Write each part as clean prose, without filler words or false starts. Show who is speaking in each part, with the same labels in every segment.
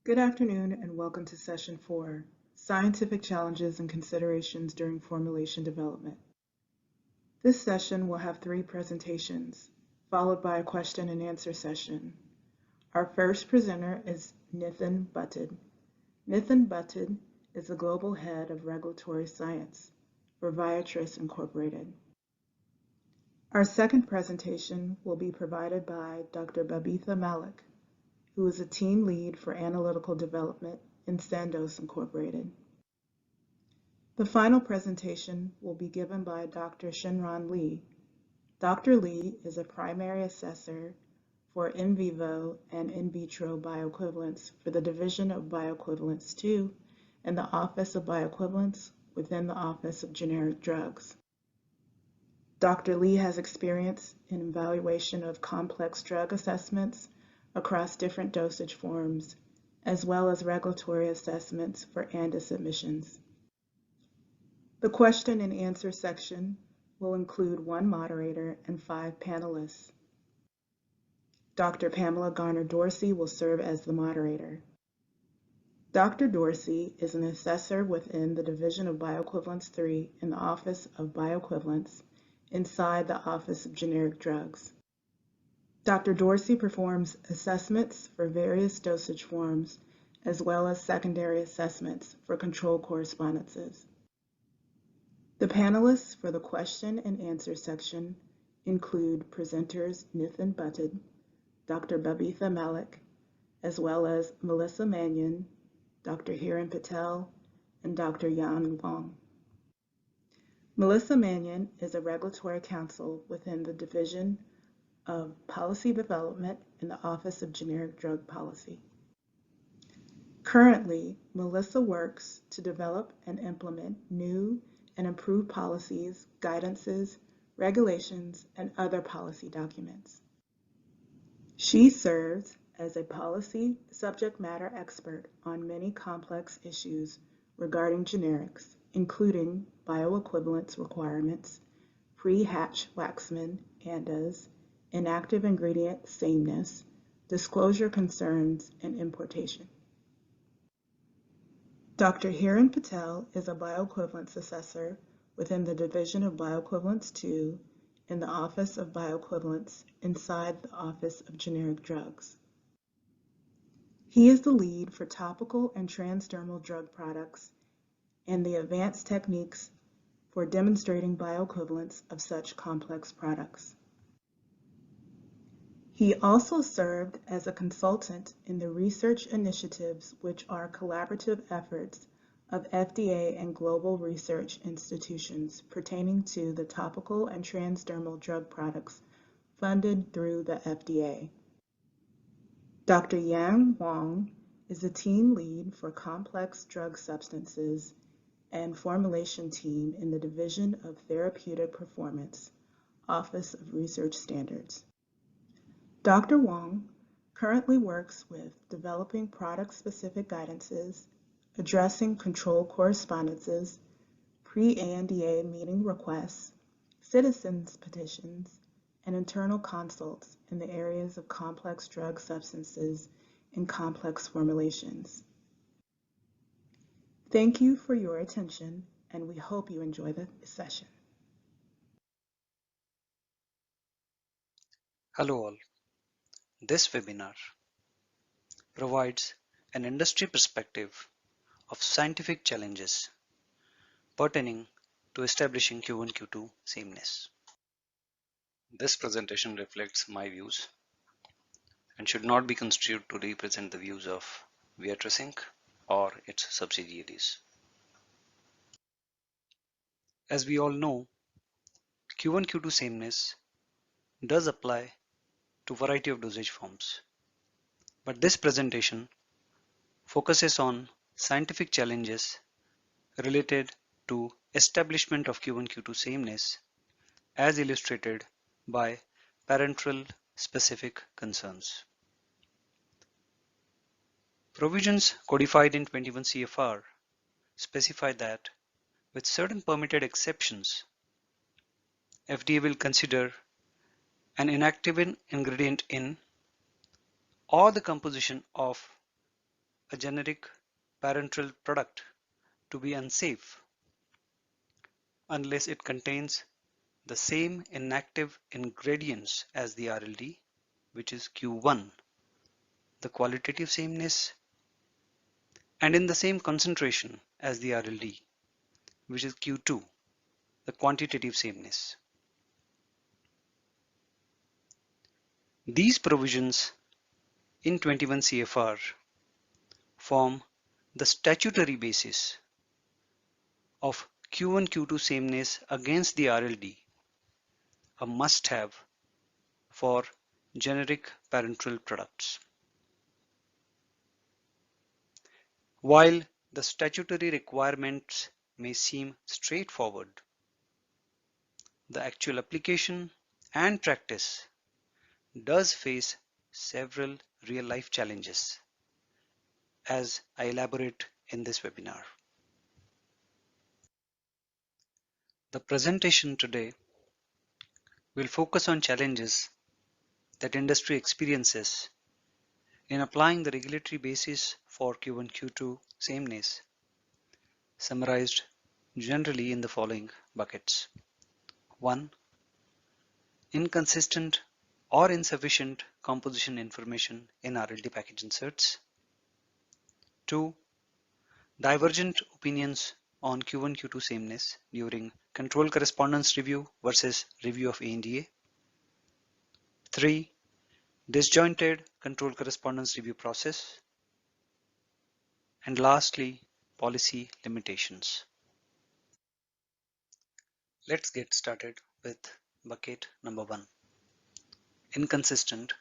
Speaker 1: Good afternoon and welcome to Session 4, Scientific Challenges and Considerations During Formulation Development. This session will have 3 presentations, followed by a question and answer session. Our first presenter is Nitin Bhattad. Nitin Bhattad is the Global Head of Regulatory Science for Viatris Incorporated. Our second presentation will be provided by Dr. Babita Mallick, who is a team lead for analytical development in Sandoz Incorporated. The final presentation will be given by Dr. Xinrin Li. Dr. Li is a primary assessor for in vivo and in vitro bioequivalence for the Division of Bioequivalence 2 in the Office of Bioequivalence within the Office of Generic Drugs. Dr. Li has experience in evaluation of complex drug assessments across different dosage forms, as well as regulatory assessments for ANDA submissions. The question and answer section will include 1 moderator and 5 panelists. Dr. Pamela Garner Dorsey will serve as the moderator. Dr. Dorsey is an assessor within the Division of Bioequivalence 3 in the Office of Bioequivalence inside the Office of Generic Drugs. Dr. Dorsey performs assessments for various dosage forms, as well as secondary assessments for control correspondences. The panelists for the question and answer section include presenters Nitin Bhattad, Dr. Babita Mallick, as well as Melissa Mannion, Dr. Hiren Patel, and Dr. Wang. Melissa Mannion is a regulatory counsel within the Division of Policy Development in the Office of Generic Drug Policy. Currently, Melissa works to develop and implement new and improved policies, guidances, regulations, and other policy documents. She serves as a policy subject matter expert on many complex issues regarding generics, including bioequivalence requirements, pre-Hatch-Waxman ANDAs, inactive ingredient sameness, disclosure concerns, and importation. Dr. Hiren Patel is a bioequivalence assessor within the Division of Bioequivalence 2 in the Office of Bioequivalence inside the Office of Generic Drugs. He is the lead for topical and transdermal drug products and the advanced techniques for demonstrating bioequivalence of such complex products. He also served as a consultant in the research initiatives, which are collaborative efforts of FDA and global research institutions pertaining to the topical and transdermal drug products funded through the FDA. Dr. Wang is a team lead for complex drug substances and formulation team in the Division of Therapeutic Performance, Office of Research Standards. Dr. Wang currently works with developing product-specific guidances, addressing control correspondences, pre-ANDA meeting requests, citizens petitions, and internal consults in the areas of complex drug substances and complex formulations. Thank you for your attention, and we hope you enjoy the session.
Speaker 2: Hello all. This webinar provides an industry perspective of scientific challenges pertaining to establishing Q1 Q2 sameness. This presentation reflects my views and should not be construed to represent the views of Viatris Inc. or its subsidiaries. As we all know, Q1 Q2 sameness does apply to a variety of dosage forms, but this presentation focuses on scientific challenges related to establishment of Q1 Q2 sameness as illustrated by parenteral specific concerns. Provisions codified in 21 CFR specify that with certain permitted exceptions, FDA will consider an inactive ingredient in or the composition of a generic parenteral product to be unsafe unless it contains the same inactive ingredients as the RLD, which is Q1, the qualitative sameness, and in the same concentration as the RLD, which is Q2, the quantitative sameness. These provisions in 21 CFR form the statutory basis of Q1 Q2 sameness against the RLD, a must-have for generic parenteral products. While the statutory requirements may seem straightforward, the actual application and practice does face several real-life challenges, as I elaborate in this webinar. The presentation today will focus on challenges that industry experiences in applying the regulatory basis for Q1 Q2 sameness, summarized generally in the following buckets. 1. Inconsistent or insufficient composition information in RLD package inserts. 2. Divergent opinions on Q1 Q2 sameness during control correspondence review versus review of ANDA. 3. Disjointed control correspondence review process. And lastly, policy limitations. Let's get started with bucket number 1. Inconsistent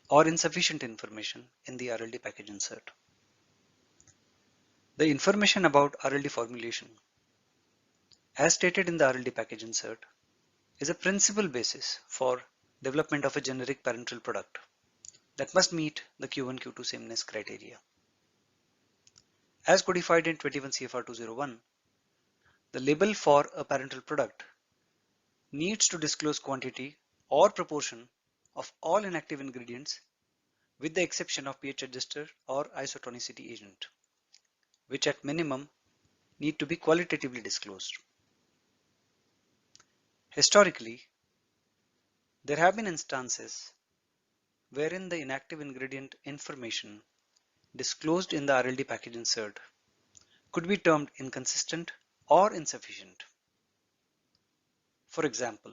Speaker 2: or insufficient information in the RLD package insert. The information about RLD formulation, as stated in the RLD package insert, is a principal basis for development of a generic parenteral product that must meet the Q1 Q2 sameness criteria. As codified in 21 CFR 201, the label for a parenteral product needs to disclose quantity or proportion of all inactive ingredients with the exception of pH adjuster or isotonicity agent, which at minimum need to be qualitatively disclosed. Historically, there have been instances wherein the inactive ingredient information disclosed in the RLD package insert could be termed inconsistent or insufficient. For example,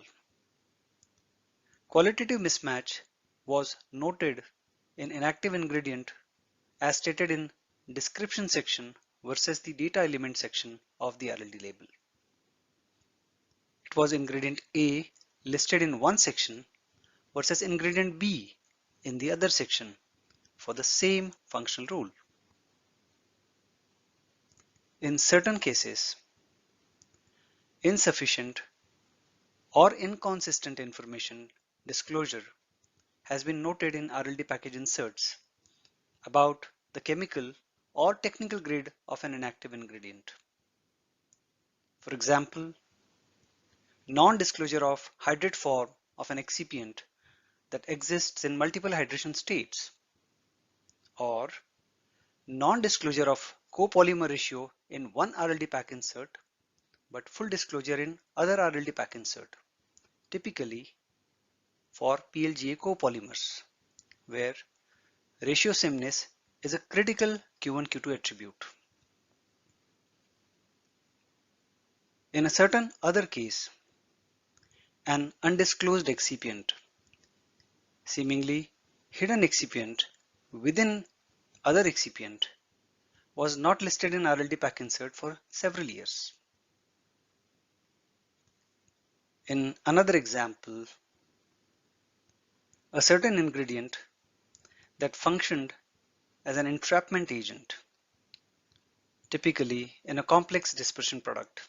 Speaker 2: qualitative mismatch was noted in inactive ingredient as stated in description section versus the data element section of the RLD label. It was ingredient A listed in one section versus ingredient B in the other section for the same functional rule. In certain cases, insufficient or inconsistent information disclosure has been noted in RLD package inserts about the chemical or technical grade of an inactive ingredient. For example, non-disclosure of hydrate form of an excipient that exists in multiple hydration states, or non-disclosure of copolymer ratio in one RLD pack insert but full disclosure in other RLD pack insert, typically for PLGA copolymers, where ratio sameness is a critical Q1 Q2 attribute. In a certain other case, an undisclosed excipient, seemingly hidden excipient within other excipient, was not listed in RLD pack insert for several years. In another example, a certain ingredient that functioned as an entrapment agent, typically in a complex dispersion product,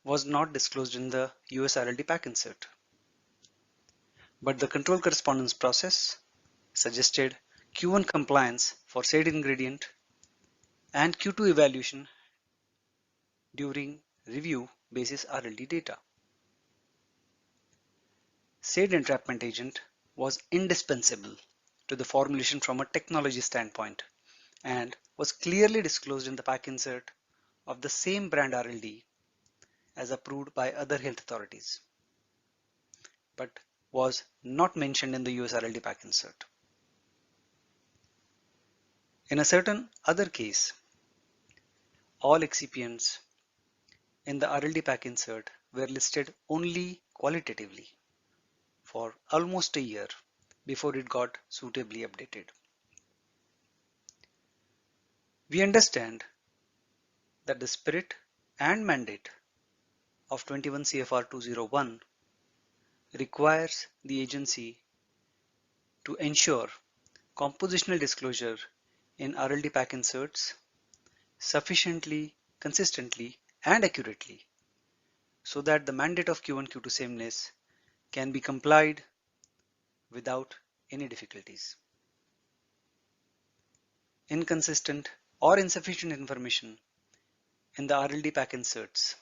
Speaker 2: was not disclosed in the US RLD pack insert. But the control correspondence process suggested Q1 compliance for said ingredient and Q2 evaluation during review basis RLD data. Said entrapment agent was indispensable to the formulation from a technology standpoint and was clearly disclosed in the pack insert of the same brand RLD as approved by other health authorities, but was not mentioned in the US RLD pack insert. In a certain other case, all excipients in the RLD pack insert were listed only qualitatively for almost a year before it got suitably updated. We understand that the spirit and mandate of 21 CFR 201 requires the agency to ensure compositional disclosure in RLD pack inserts sufficiently, consistently, and accurately so that the mandate of Q1 Q2 sameness can be complied without any difficulties. Inconsistent or insufficient information in the RLD pack inserts,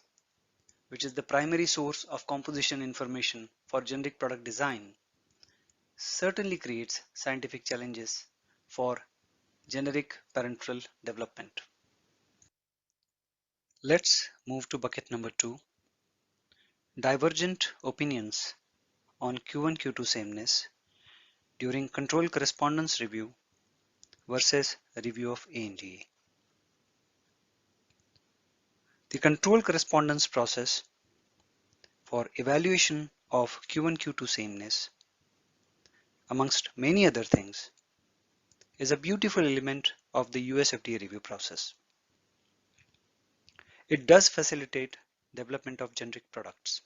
Speaker 2: which is the primary source of composition information for generic product design, certainly creates scientific challenges for generic parenteral development. Let's move to bucket number 2, divergent opinions on Q1 Q2 sameness during control correspondence review versus review of ANDA. The control correspondence process for evaluation of Q1 Q2 sameness, amongst many other things, is a beautiful element of the US FDA review process. It does facilitate development of generic products.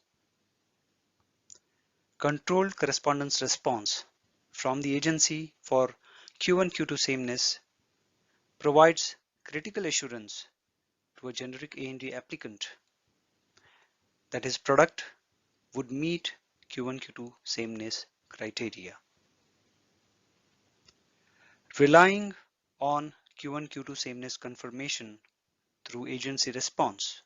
Speaker 2: Controlled correspondence response from the agency for Q1 Q2 sameness provides critical assurance to a generic ANDA applicant that his product would meet Q1 Q2 sameness criteria. Relying on Q1 Q2 sameness confirmation through agency response,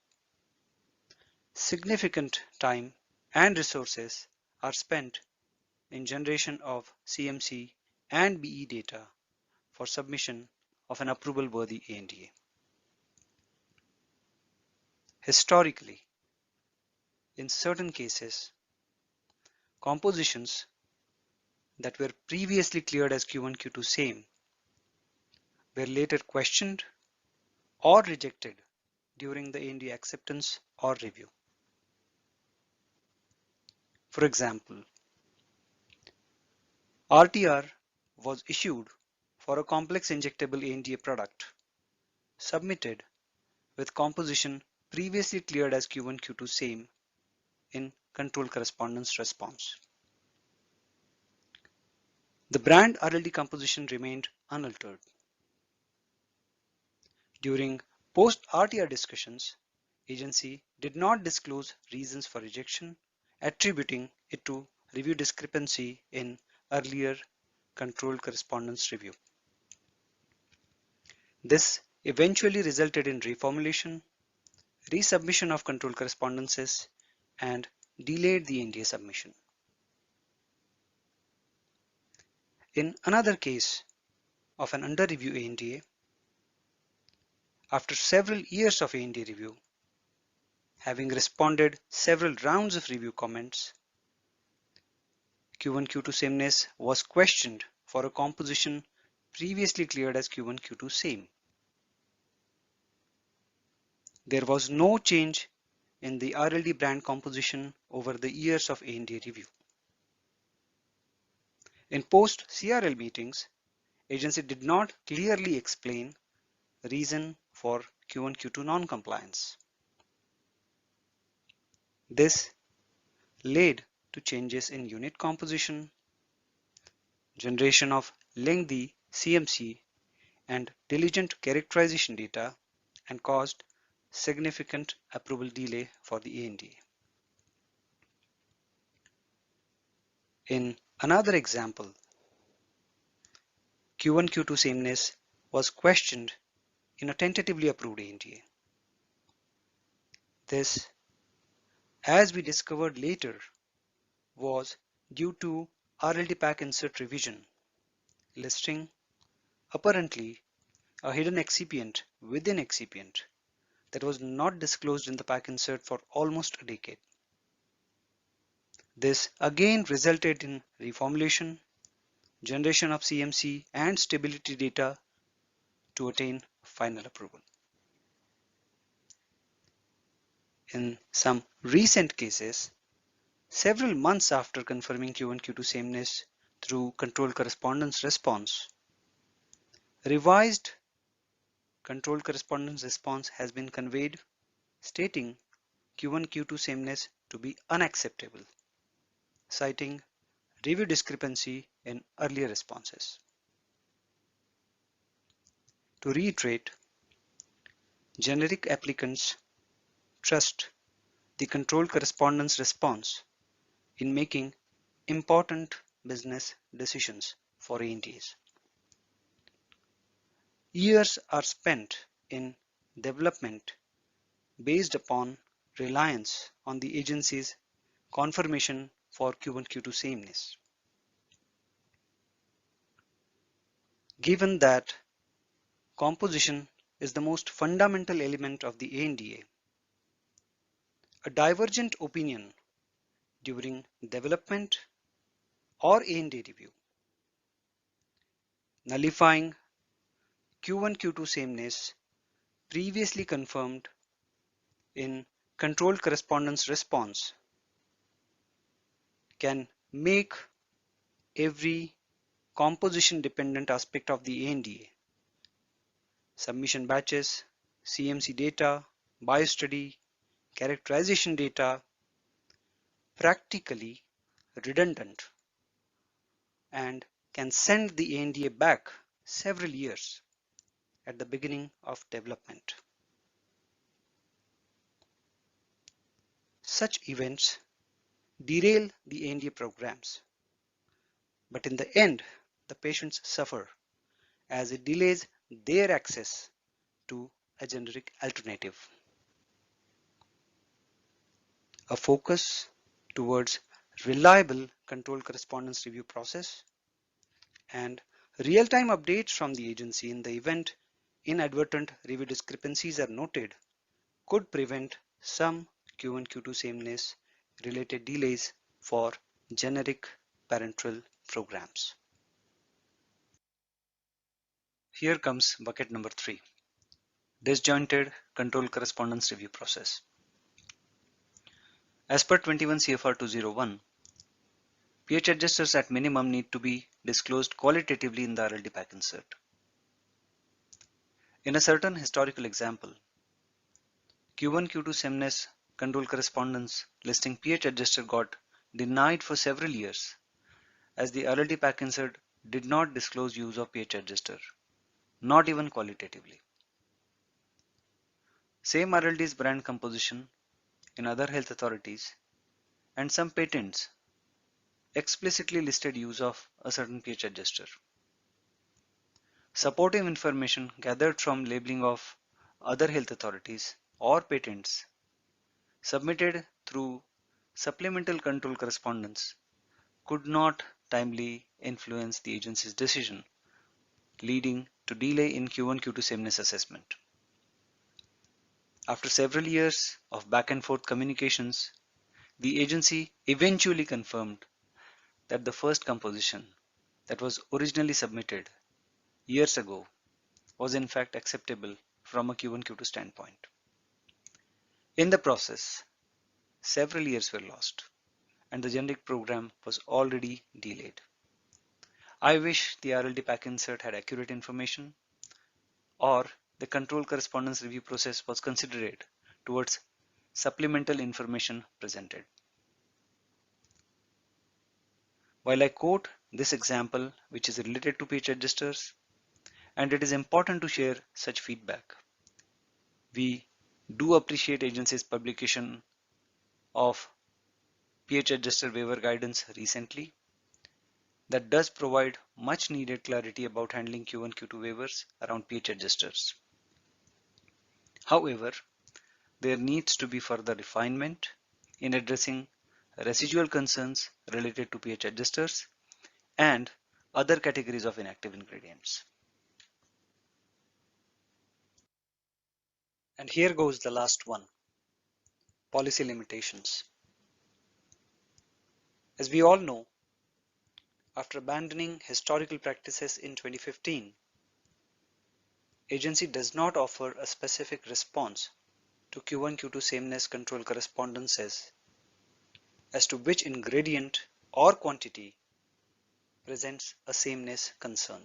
Speaker 2: significant time and resources are spent in generation of CMC and BE data for submission of an approval-worthy ANDA. Historically, in certain cases, compositions that were previously cleared as Q1 Q2 same were later questioned or rejected during the ANDA acceptance or review. For example, RTR was issued for a complex injectable ANDA product submitted with composition previously cleared as Q1 Q2 same in control correspondence response. The brand RLD composition remained unaltered. During post-RTR discussions, agency did not disclose reasons for rejection, attributing it to review discrepancy in earlier controlled correspondence review. This eventually resulted in reformulation, resubmission of control correspondences, and delayed the NDA submission. In another case of an under review ANDA, after several years of ANDA review, having responded several rounds of review comments, Q1 Q2 sameness was questioned for a composition previously cleared as Q1 Q2 same. There was no change in the RLD brand composition over the years of ANDA review. In post-CRL meetings, agency did not clearly explain the reason for Q1 Q2 non-compliance. This led to changes in unit composition, generation of lengthy CMC and diligent characterization data, and caused significant approval delay for the ANDA. In another example, Q1 Q2 sameness was questioned in a tentatively approved ANDA. This, as we discovered later, was due to RLD pack insert revision, listing apparently a hidden excipient within excipient that was not disclosed in the pack insert for almost a decade. This again resulted in reformulation, generation of CMC and stability data to attain final approval. In some recent cases, several months after confirming Q1 Q2 sameness through control correspondence response, revised control correspondence response has been conveyed stating Q1 Q2 sameness to be unacceptable, citing review discrepancy in earlier responses. To reiterate, generic applicants trust the control correspondence response in making important business decisions for ANDAs. Years are spent in development based upon reliance on the agency's confirmation for Q1 Q2 sameness. Given that composition is the most fundamental element of the ANDA, a divergent opinion during development or ANDA review, nullifying Q1 Q2 sameness previously confirmed in controlled correspondence response can make every composition dependent aspect of the ANDA, submission batches, CMC data, biostudy, characterization data, practically redundant and can send the ANDA back several years at the beginning of development. Such events derail the ANDA programs, but in the end, the patients suffer as it delays their access to a generic alternative. A focus towards reliable control correspondence review process and real-time updates from the agency in the event inadvertent review discrepancies are noted could prevent some Q1 Q2 sameness related delays for generic parenteral programs. Here comes bucket number 3, disjointed control correspondence review process. As per 21 CFR 201, pH adjusters at minimum need to be disclosed qualitatively in the RLD pack insert. In a certain historical example, Q1 Q2 sameness control correspondence listing pH adjuster got denied for several years as the RLD pack insert did not disclose use of pH adjuster, not even qualitatively. Same RLD's brand composition in other health authorities and some patents explicitly listed use of a certain pH adjuster. Supportive information gathered from labeling of other health authorities or patents submitted through supplemental control correspondence could not timely influence the agency's decision, leading to delay in Q1 Q2 sameness assessment. After several years of back and forth communications, the agency eventually confirmed that the first composition that was originally submitted years ago was in fact acceptable from a Q1 Q2 standpoint. In the process, several years were lost and the generic program was already delayed. I wish the RLD pack insert had accurate information, or the control correspondence review process was considerate towards supplemental information presented. While I quote this example, which is related to pH adjusters, and it is important to share such feedback, we do appreciate agency's publication of pH adjuster waiver guidance recently that does provide much needed clarity about handling Q1 Q2 waivers around pH adjusters. However, there needs to be further refinement in addressing residual concerns related to pH adjusters and other categories of inactive ingredients. And here goes the last one, policy limitations. As we all know, after abandoning historical practices in 2015, agency does not offer a specific response to Q1 Q2 sameness control correspondences as to which ingredient or quantity presents a sameness concern.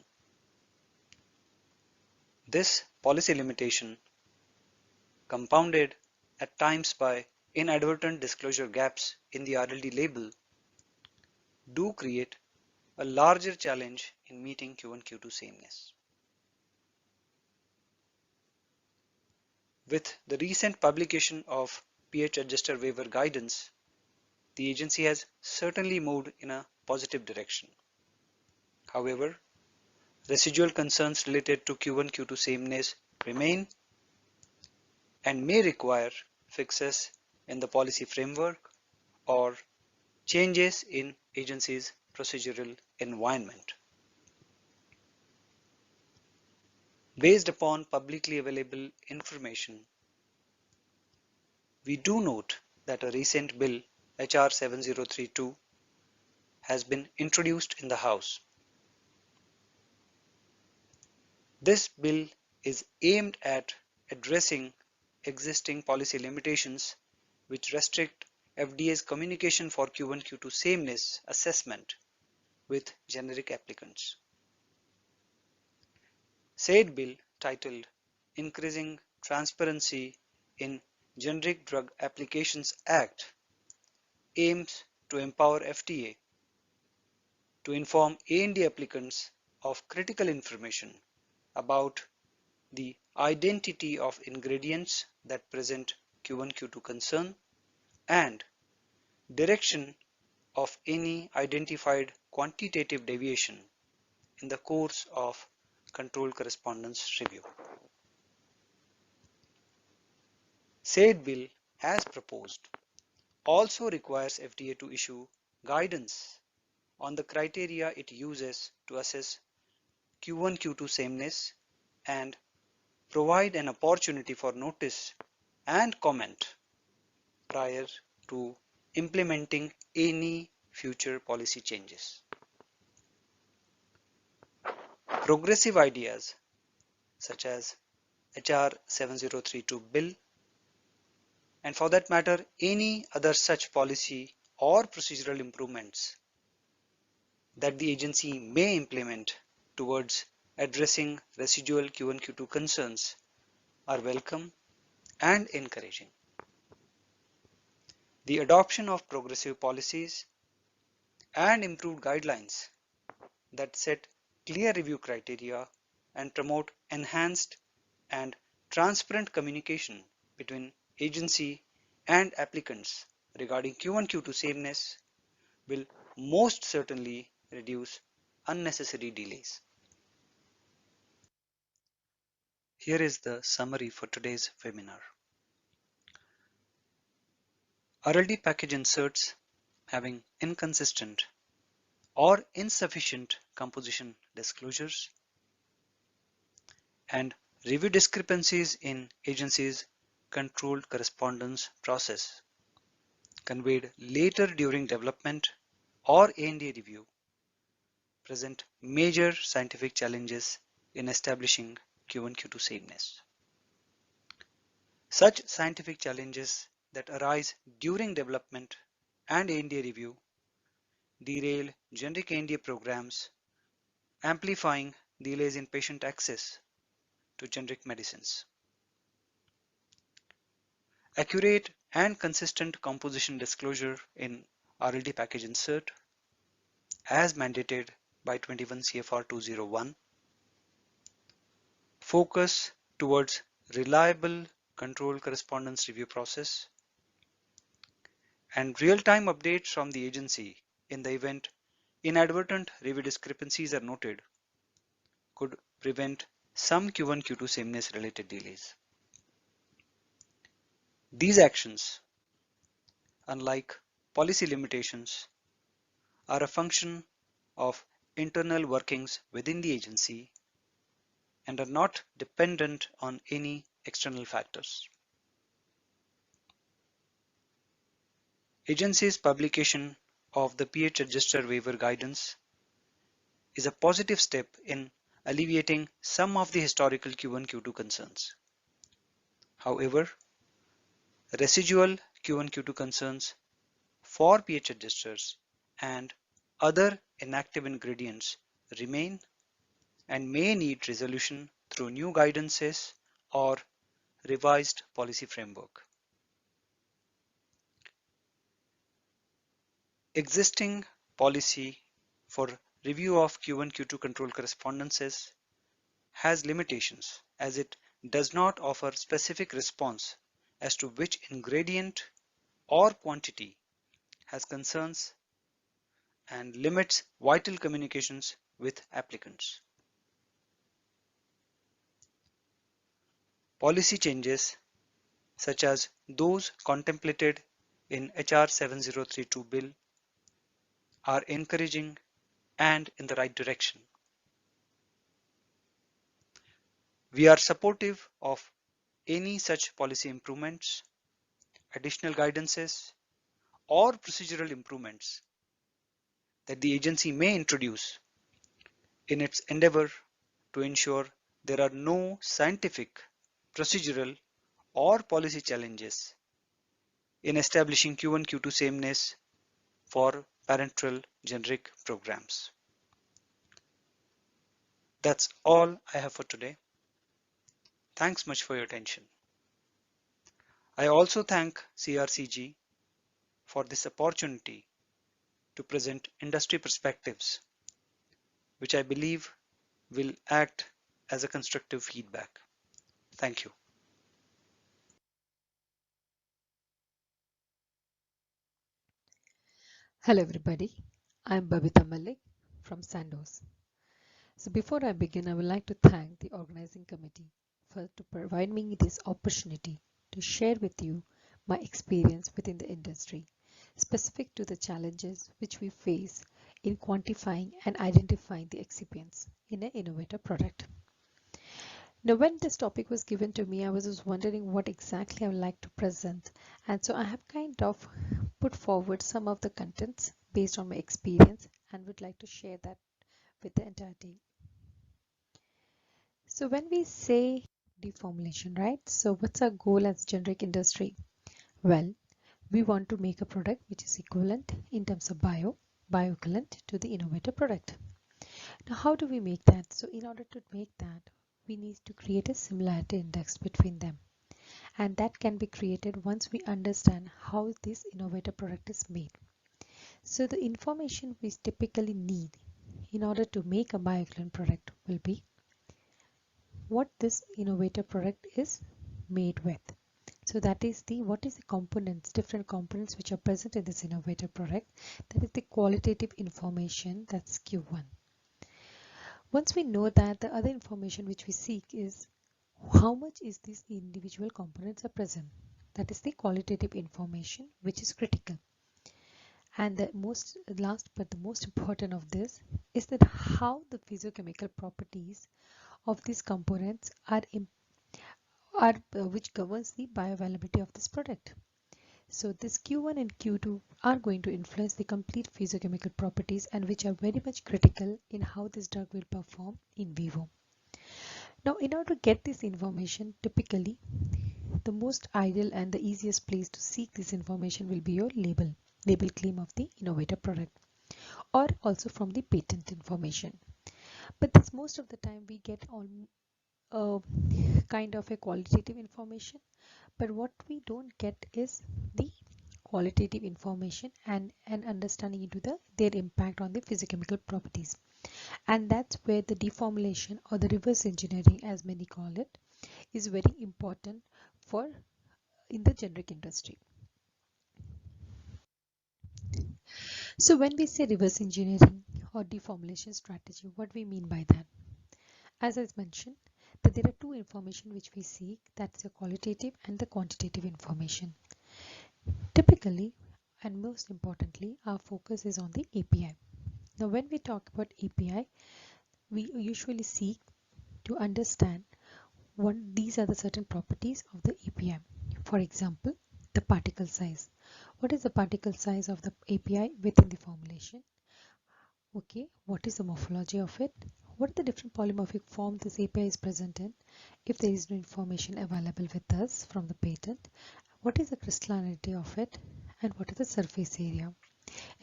Speaker 2: This policy limitation, compounded at times by inadvertent disclosure gaps in the RLD label, do create a larger challenge in meeting Q1 Q2 sameness. With the recent publication of pH adjuster waiver guidance, the agency has certainly moved in a positive direction. However, residual concerns related to Q1 Q2 sameness remain and may require fixes in the policy framework or changes in agency's procedural environment. Based upon publicly available information, we do note that a recent bill, HR 7032, has been introduced in the House. This bill is aimed at addressing existing policy limitations which restrict FDA's communication for Q1 Q2 sameness assessment with generic applicants. Said bill, titled Increasing Transparency in Generic Drug Applications Act, aims to empower FDA to inform ANDA applicants of critical information about the identity of ingredients that present Q1 Q2 concern and direction of any identified quantitative deviation in the course of control correspondence review. Said bill, as proposed, also requires FDA to issue guidance on the criteria it uses to assess Q1 Q2 sameness and provide an opportunity for notice and comment prior to implementing any future policy changes. Progressive ideas such as HR 7032 bill, and for that matter any other such policy or procedural improvements that the agency may implement towards addressing residual Q1 Q2 concerns are welcome and encouraging. The adoption of progressive policies and improved guidelines that set clear review criteria and promote enhanced and transparent communication between agency and applicants regarding Q1 Q2 sameness will most certainly reduce unnecessary delays. Here is the summary for today's webinar. RLD package inserts having inconsistent or insufficient composition disclosures and review discrepancies in agency's controlled correspondence process conveyed later during development or ANDA review present major scientific challenges in establishing Q1 Q2 sameness. Such scientific challenges that arise during development and ANDA review derail generic ANDA programs, amplifying delays in patient access to generic medicines. Accurate and consistent composition disclosure in RLD package insert as mandated by 21 CFR 201. Focus towards reliable control correspondence review process and real-time updates from the agency in the event inadvertent review discrepancies are noted could prevent some Q1 Q2 sameness related delays. These actions, unlike policy limitations, are a function of internal workings within the agency and are not dependent on any external factors. Agency's publication of the pH adjuster waiver guidance is a positive step in alleviating some of the historical Q1 Q2 concerns. However, residual Q1 Q2 concerns for pH adjusters and other inactive ingredients remain and may need resolution through new guidances or revised policy framework. Existing policy for review of Q1 Q2 control correspondences has limitations as it does not offer specific response as to which ingredient or quantity has concerns and limits vital communications with applicants. Policy changes such as those contemplated in HR 7032 bill are encouraging and in the right direction. We are supportive of any such policy improvements, additional guidances, or procedural improvements that the agency may introduce in its endeavor to ensure there are no scientific, procedural, or policy challenges in establishing Q1 Q2 sameness for parenteral generic programs. That's all I have for today. Thanks much for your attention. I also thank CRCG for this opportunity to present industry perspectives, which I believe will act as a constructive feedback. Thank you.
Speaker 3: Hello everybody, I'm Babita Mallick from Sandoz. So before I begin, I would like to thank the organizing committee to provide me this opportunity to share with you my experience within the industry, specific to the challenges which we face in quantifying and identifying the excipients in an innovator product. Now, when this topic was given to me, I was just wondering what exactly I would like to present, and so I have kind of put forward some of the contents based on my experience and would like to share that with the entire team. So when we say deformulation, right? So what's our goal as generic industry? Well, we want to make a product which is equivalent in terms of bioequivalent to the innovator product. Now, how do we make that? So in order to make that, we need to create a similarity index between them. And that can be created once we understand how this innovator product is made. So the information we typically need in order to make a bioequivalent product will be what this innovator product is made with. So that is what is the components, different components which are present in this innovator product. That is the qualitative information, that's Q1. Once we know that, the other information which we seek is how much is these individual components are present. That is the qualitative information which is critical. And the last but the most important of this is that how the physiochemical properties of these components are which governs the bioavailability of this product. So this Q1 and Q2 are going to influence the complete physiochemical properties and which are very much critical in how this drug will perform in vivo. Now, in order to get this information, typically the most ideal and the easiest place to seek this information will be your label claim of the innovator product, or also from the patent information. But this most of the time we get on kind of a qualitative information, but what we don't get is the qualitative information and an understanding into their impact on the physiochemical properties. And that's where the deformulation or the reverse engineering, as many call it, is very important for in the generic industry. So when we say reverse engineering or deformulation strategy, what we mean by that? As I mentioned, that there are two information which we seek, that's the qualitative and the quantitative information. Typically, and most importantly, our focus is on the API. Now, when we talk about API, we usually seek to understand these are the certain properties of the API. For example, the particle size. What is the particle size of the API within the formulation? Okay, what is the morphology of it? What are the different polymorphic forms this API is present in? If there is no information available with us from the patent, what is the crystallinity of it? And what is the surface area?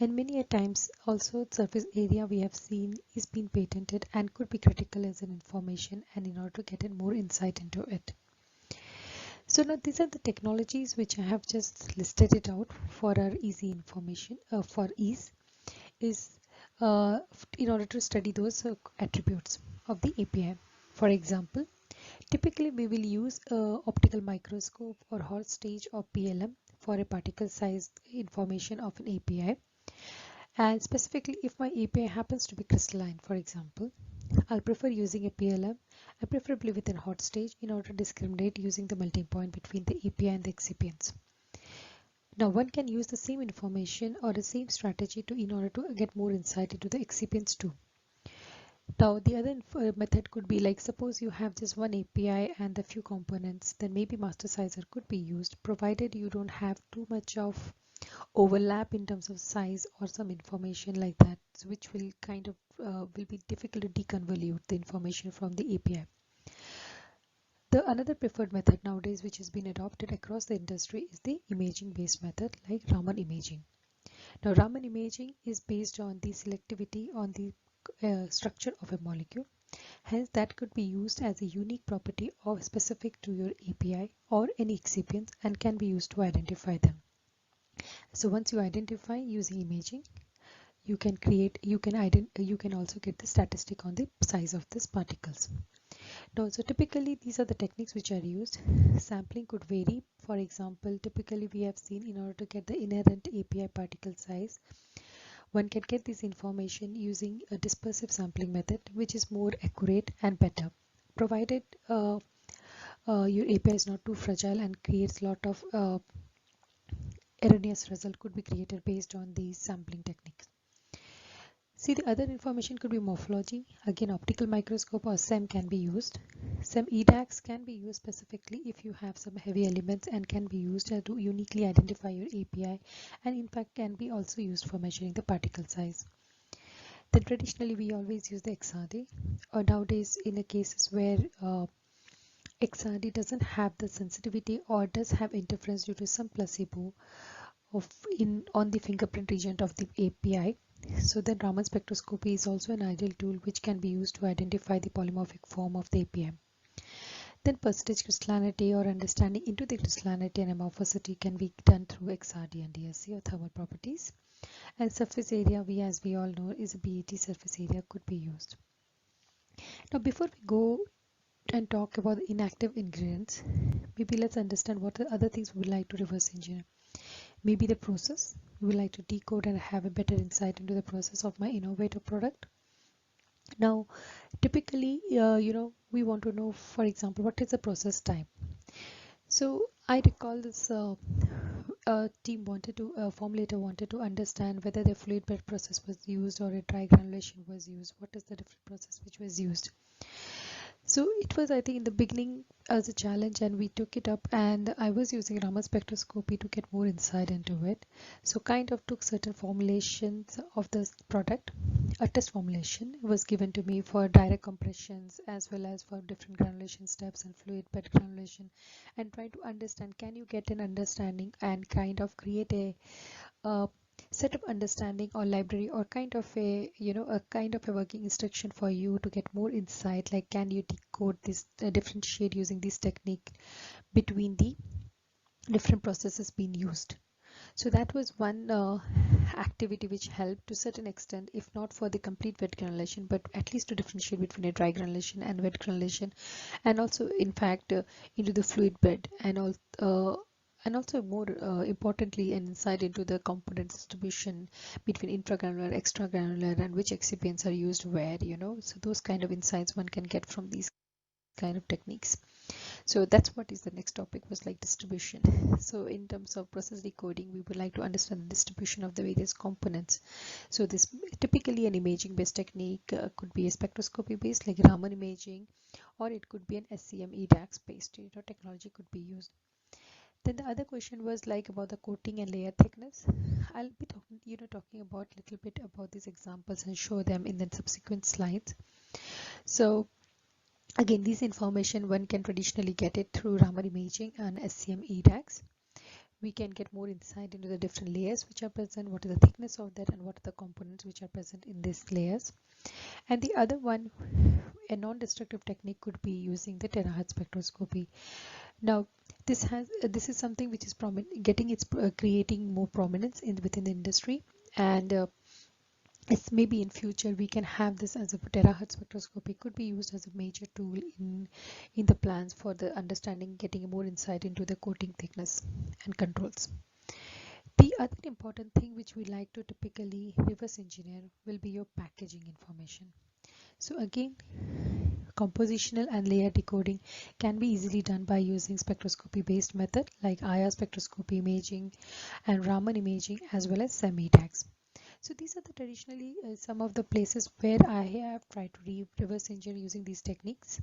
Speaker 3: And many a times also surface area we have seen is being patented and could be critical as an information and in order to get in more insight into it. So now these are the technologies which I have just listed it out for our easy information for ease is in order to study those attributes of the API. For example, typically we will use optical microscope or hot stage or PLM for a particle size information of an API. And specifically if my API happens to be crystalline, for example, I'll prefer using a PLM and preferably within hot stage in order to discriminate using the melting point between the API and the excipients. Now one can use the same information or the same strategy in order to get more insight into the excipients too. Now the other method could be like, suppose you have just one API and a few components, then maybe master sizer could be used, provided you don't have too much of overlap in terms of size or some information like that, which will kind of will be difficult to deconvolute the information from the API. The another preferred method nowadays which has been adopted across the industry is the imaging based method like Raman imaging. Now Raman imaging is based on the selectivity on the structure of a molecule. Hence that could be used as a unique property or specific to your API or any excipients and can be used to identify them. So once you identify using imaging, you can also get the statistic on the size of these particles. Now, so typically these are the techniques which are used. Sampling could vary. For example, typically we have seen in order to get the inherent API particle size, one can get this information using a dispersive sampling method, which is more accurate and better, provided your API is not too fragile and creates a lot of erroneous result could be created based on these sampling techniques. See, the other information could be morphology. Again, optical microscope or SEM can be used. SEM EDAX can be used specifically if you have some heavy elements and can be used to uniquely identify your API, and in fact can be also used for measuring the particle size. Then traditionally we always use the XRD, or nowadays in the cases where XRD doesn't have the sensitivity or does have interference due to some placebo on the fingerprint region of the API. So then Raman spectroscopy is also an ideal tool which can be used to identify the polymorphic form of the API. Then percentage crystallinity or understanding into the crystallinity and amorphosity can be done through XRD and DSC or thermal properties. And surface area, as we all know, is a BAT surface area could be used. Now before we go and talk about the inactive ingredients, maybe let's understand what are other things we would like to reverse engineer. Maybe the process. We would like to decode and have a better insight into the process of my innovator product. Now, typically, we want to know, for example, what is the process time? So I recall this formulator wanted to understand whether the fluid bed process was used or a dry granulation was used. What is the different process which was used? So it was, I think, in the beginning as a challenge, and we took it up, and I was using Raman spectroscopy to get more insight into it. So kind of took certain formulations of this product. A test formulation was given to me for direct compressions as well as for different granulation steps and fluid bed granulation, and try to understand, can you get an understanding and kind of create a set of understanding or library or kind of a working instruction for you to get more insight, like can you decode this differentiate using this technique between the different processes being used. So that was one activity which helped to a certain extent, if not for the complete wet granulation, but at least to differentiate between a dry granulation and wet granulation, and also in fact into the fluid bed, and also more importantly an insight into the component distribution between intragranular, extragranular, and which excipients are used where, so those kind of insights one can get from these kind of techniques. So that's what is the next topic was like distribution. So in terms of process decoding, we would like to understand the distribution of the various components. So this typically an imaging based technique could be a spectroscopy based like Raman imaging, or it could be an SCM EDAX based technology could be used. Then the other question was like about the coating and layer thickness. I'll be talking about a little bit about these examples and show them in the subsequent slides. So again, this information one can traditionally get it through Raman imaging and SCM EDAX. We can get more insight into the different layers which are present, what is the thickness of that, and what are the components which are present in these layers. And the other one, a non-destructive technique could be using the terahertz spectroscopy. Now, this is something which is creating more prominence within the industry, and it's maybe in future we can have this as a terahertz spectroscopy could be used as a major tool in the plans for the understanding, getting more insight into the coating thickness and controls. The other important thing which we like to typically reverse engineer will be your packaging information. So again, compositional and layer decoding can be easily done by using spectroscopy based method like IR spectroscopy imaging and Raman imaging as well as semi-tags. So these are the traditionally some of the places where I have tried to reverse engineer using these techniques.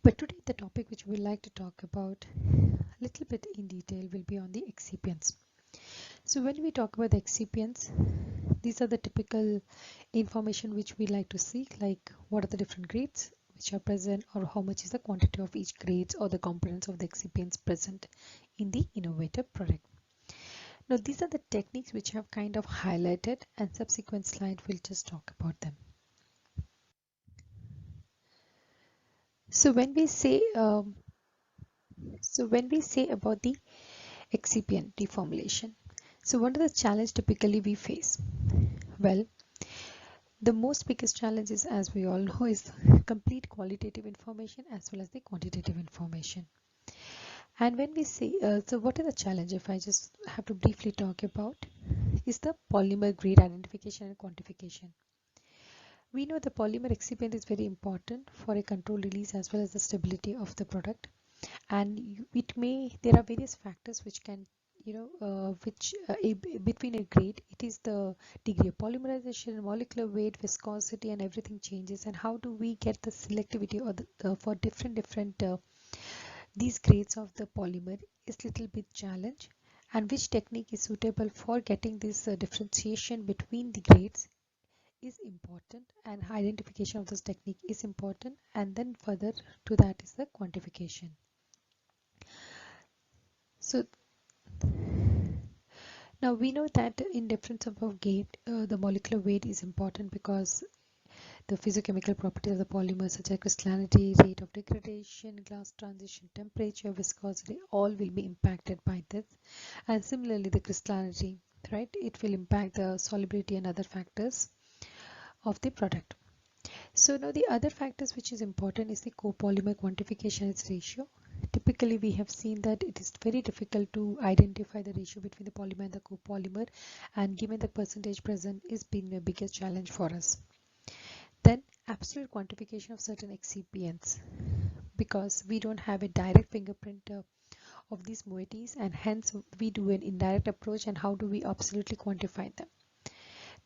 Speaker 3: But today the topic which we would like to talk about a little bit in detail will be on the excipients. So when we talk about the excipients, these are the typical information which we like to see, like what are the different grades which are present, or how much is the quantity of each grades or the components of the excipients present in the innovator product. Now these are the techniques which I have kind of highlighted, and subsequent slide will just talk about them. So when we say about the excipient deformulation, so what are the challenges typically we face? Well, the most biggest challenge is, as we all know, is complete qualitative information as well as the quantitative information. And when we say, so what is the challenge, if I just have to briefly talk about, is the polymer grade identification and quantification. We know the polymer excipient is very important for a control release as well as the stability of the product. And there are various factors which can between a grade, it is the degree of polymerization, molecular weight, viscosity, and everything changes. And how do we get the selectivity or for different these grades of the polymer is little bit challenge, and which technique is suitable for getting this differentiation between the grades is important, and identification of this technique is important, and then further to that is the quantification. So now we know that in difference of gate, the molecular weight is important because the physiochemical properties of the polymer such as crystallinity, rate of degradation, glass transition temperature, viscosity, all will be impacted by this. And similarly the crystallinity, right, it will impact the solubility and other factors of the product. So now the other factors which is important is the copolymer quantification its ratio. Typically we have seen that it is very difficult to identify the ratio between the polymer and the copolymer, and given the percentage present is been the biggest challenge for us. Then absolute quantification of certain excipients, because we don't have a direct fingerprint of these moieties, and hence we do an indirect approach, and how do we absolutely quantify them.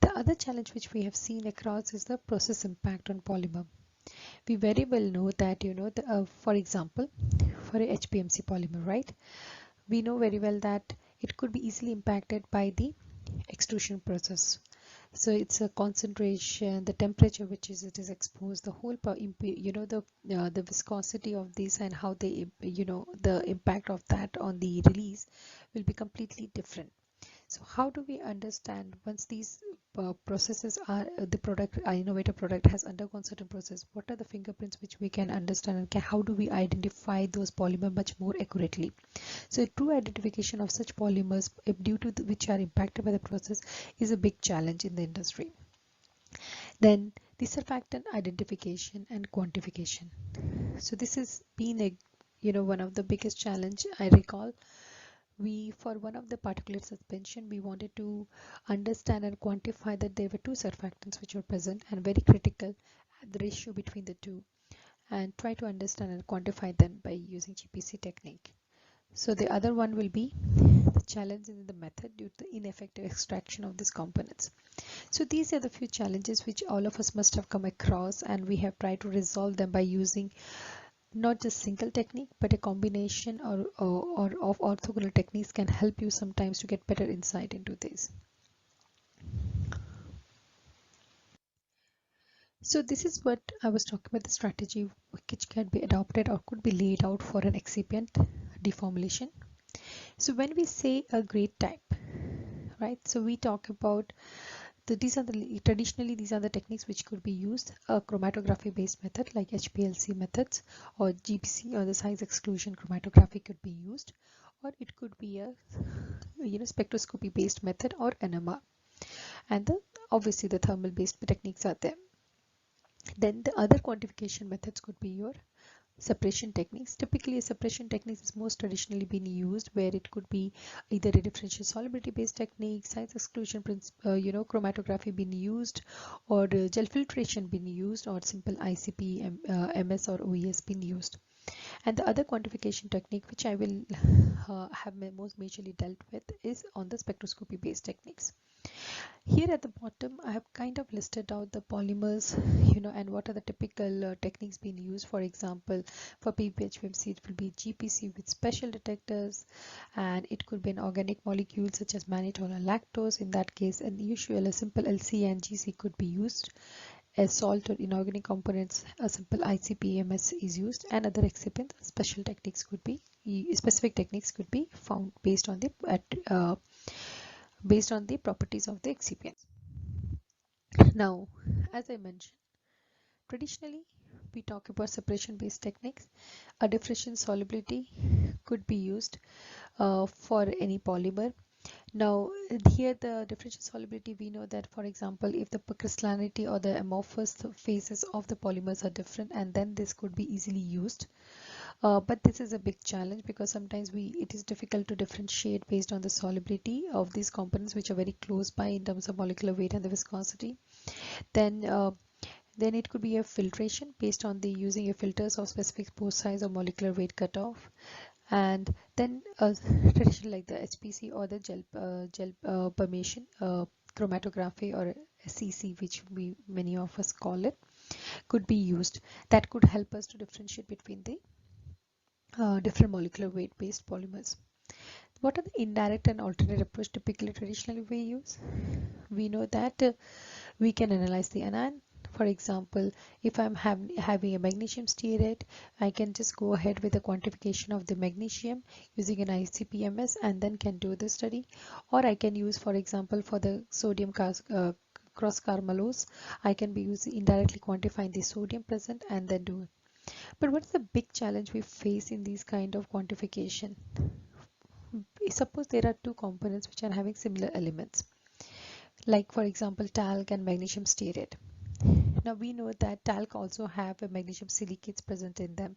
Speaker 3: The other challenge which we have seen across is the process impact on polymer. We very well know that for example, for a HPMC polymer, right, we know very well that it could be easily impacted by the extrusion process. So it's a concentration, the temperature which it is exposed, the whole the viscosity of this, and how they the impact of that on the release will be completely different. So how do we understand once these processes are the product, our innovator product has undergone certain process, what are the fingerprints which we can understand, and how do we identify those polymers much more accurately? So true identification of such polymers due to which are impacted by the process is a big challenge in the industry. Then the surfactant identification and quantification. So this has been a one of the biggest challenge. I recall for one of the particulate suspension, we wanted to understand and quantify that there were two surfactants which were present and very critical, the ratio between the two. and try to understand and quantify them by using GPC technique. So the other one will be the challenge in the method due to ineffective extraction of these components. So these are the few challenges which all of us must have come across, and we have tried to resolve them by using not just single technique, but a combination or of orthogonal techniques can help you sometimes to get better insight into this. So this is what I was talking about, the strategy which can be adopted or could be laid out for an excipient deformulation. So when we say a grade type, right, so we talk about traditionally these are the techniques which could be used, a chromatography based method like HPLC methods, or GPC or the size exclusion chromatography could be used, or it could be a spectroscopy based method or NMR, and obviously the thermal based techniques are there. Then the other quantification methods could be your separation techniques. Typically, a separation technique is most traditionally been used where it could be either a differential solubility based technique, size exclusion chromatography being used, or gel filtration being used, or simple ICP, MS or OES being used. And the other quantification technique which I will have most majorly dealt with is on the spectroscopy based techniques. Here at the bottom, I have kind of listed out the polymers, and what are the typical techniques being used. For example, for PPHPMC, it will be GPC with special detectors, and it could be an organic molecule such as mannitol or lactose. In that case, an usual a simple LC and GC could be used. As salt or inorganic components, a simple ICP-MS is used, and other excipient special techniques could be specific techniques could be found based on the properties of the excipients. Now, as I mentioned, traditionally we talk about separation based techniques. A differential solubility could be used for any polymer. Now here the differential solubility, we know that, for example, if the crystallinity or the amorphous phases of the polymers are different, and then this could be easily used. But this is a big challenge because sometimes it is difficult to differentiate based on the solubility of these components which are very close by in terms of molecular weight and the viscosity. Then it could be a filtration based on the using a filters of specific pore size or molecular weight cutoff. And then traditional like the HPC or the gel permeation chromatography, or CC, which many of us call it, could be used. That could help us to differentiate between the different molecular weight based polymers. What are the indirect and alternate approach typically traditionally we use? We know that we can analyze the anion. For example, if I'm having a magnesium stearate, I can just go ahead with the quantification of the magnesium using an ICP-MS and then can do the study. Or I can use, for example, for the sodium cross carbmalose, I can be using indirectly quantifying the sodium present and then do it. But what's the big challenge we face in these kind of quantification? Suppose there are two components which are having similar elements, like for example talc and magnesium stearate. Now we know that talc also have a magnesium silicates present in them,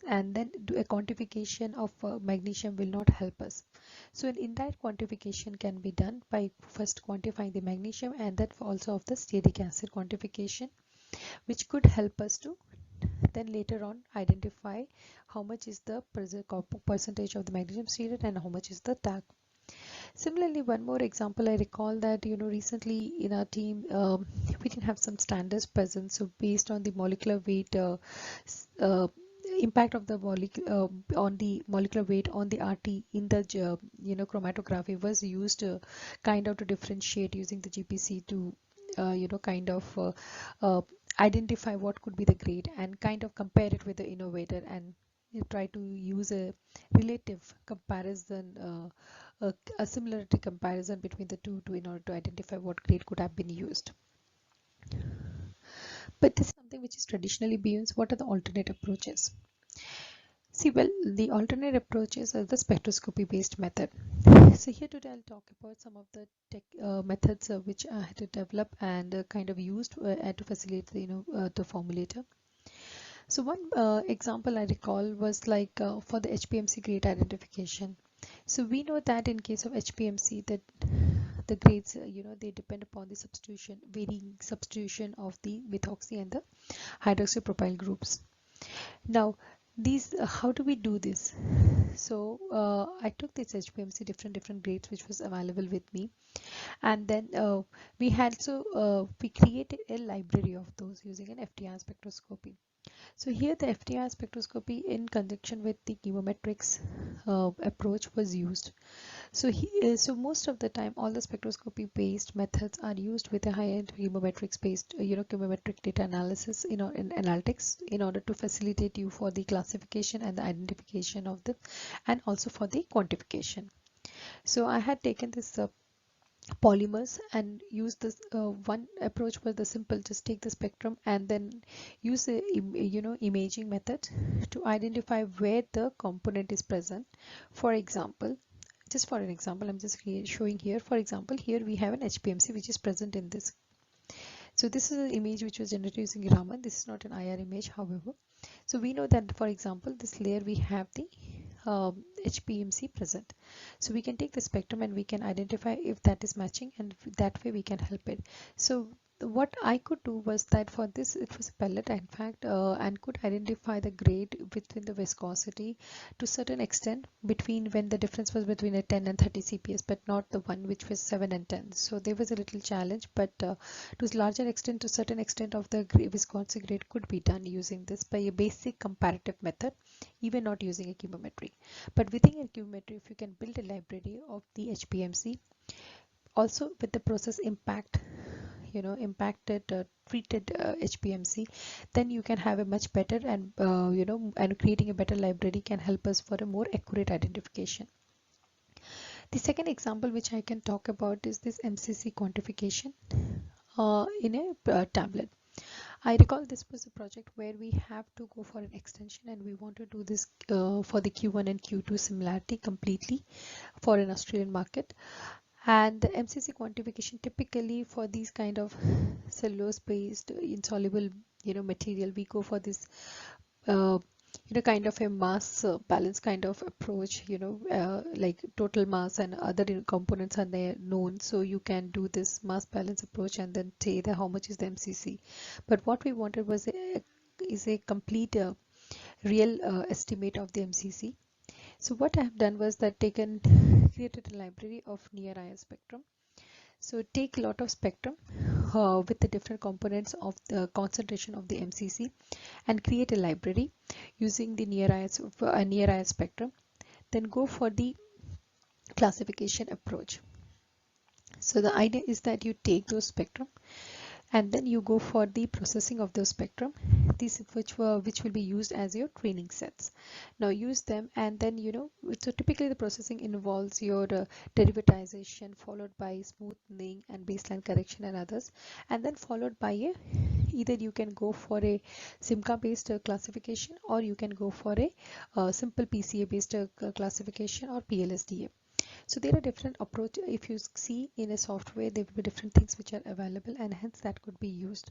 Speaker 3: and then do a quantification of magnesium will not help us. So an indirect quantification can be done by first quantifying the magnesium and that also of the stearic acid quantification, which could help us to then later on identify how much is the percentage of the magnesium stearate and how much is the talc. Similarly, one more example, I recall that recently in our team we didn't have some standards present. So based on the molecular weight impact of the molecule on the molecular weight on the RT in the chromatography was used kind of to differentiate using the GPC to identify what could be the grade and kind of compare it with the innovator, and you try to use a relative comparison, a similarity comparison between the two in order to identify what grade could have been used. But this is something which is traditionally being used. What are the alternate approaches? See, well, the alternate approaches are the spectroscopy based method. So here today I'll talk about some of the methods which I had to develop and kind of used to facilitate the formulator. So one example I recall was like for the HPMC grade identification. So we know that in case of HPMC that the grades they depend upon the varying substitution of the methoxy and the hydroxypropyl groups. Now, these how do we do this? So I took this HPMC different grades which was available with me, and then we created a library of those using an FTIR spectroscopy. So here the FTIR spectroscopy in conjunction with the chemometrics approach was used. So most of the time, all the spectroscopy based methods are used with a high-end chemometrics based, chemometric data analysis, in analytics, in order to facilitate you for the classification and the identification of them, and also for the quantification. So I had taken this polymers and use this one approach was the simple, just take the spectrum and then use the imaging method to identify where the component is present. For example, just for an example, I'm just showing here. For example, here we have an HPMC which is present in this. So this is an image which was generated using Raman. This is not an IR image, however. So we know that, for example, this layer we have the HPMC present. So we can take the spectrum and we can identify if that is matching, and that way we can help it. So what I could do was that for this it was a pellet in fact, and could identify the grade between the viscosity to certain extent between when the difference was between a 10 and 30 CPS, but not the one which was 7 and 10. So there was a little challenge, but to a larger extent, to certain extent of the viscosity grade could be done using this by a basic comparative method, even not using a chemometry. But within a chemometry, if you can build a library of the HPMC, also with the process impacted treated HPMC, then you can have a much better and and creating a better library can help us for a more accurate identification. The second example which I can talk about is this MCC quantification in a tablet. I recall this was a project where we have to go for an extension and we want to do this for the Q1 and Q2 similarity completely for an Australian market. And the MCC quantification, typically for these kind of cellulose based insoluble material, we go for this kind of a mass balance kind of approach, like total mass and other components are there known, so you can do this mass balance approach and then say that how much is the MCC. But what we wanted was a complete real estimate of the MCC. So what I have done was that created a library of near IR spectrum. So take a lot of spectrum with the different components of the concentration of the MCC and create a library using the near IR spectrum. Then go for the classification approach. So the idea is that you take those spectrum and then you go for the processing of those spectrum, these which will be used as your training sets. Now use them and then so typically the processing involves your derivatization followed by smoothing and baseline correction and others, and then followed by either you can go for a SIMCA based classification, or you can go for a simple PCA based classification or PLSDA. So there are different approach. If you see in a software, there will be different things which are available, and hence that could be used.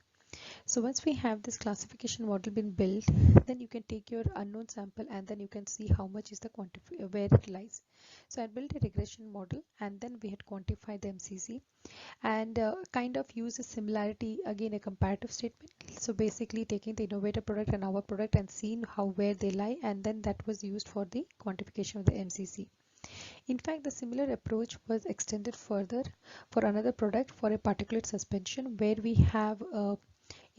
Speaker 3: So once we have this classification model been built, then you can take your unknown sample and then you can see how much is the where it lies. So I built a regression model and then we had quantified the MCC and kind of use a similarity, again a comparative statement. So basically taking the innovator product and our product and seeing where they lie, and then that was used for the quantification of the MCC. In fact, the similar approach was extended further for another product for a particulate suspension, where we have a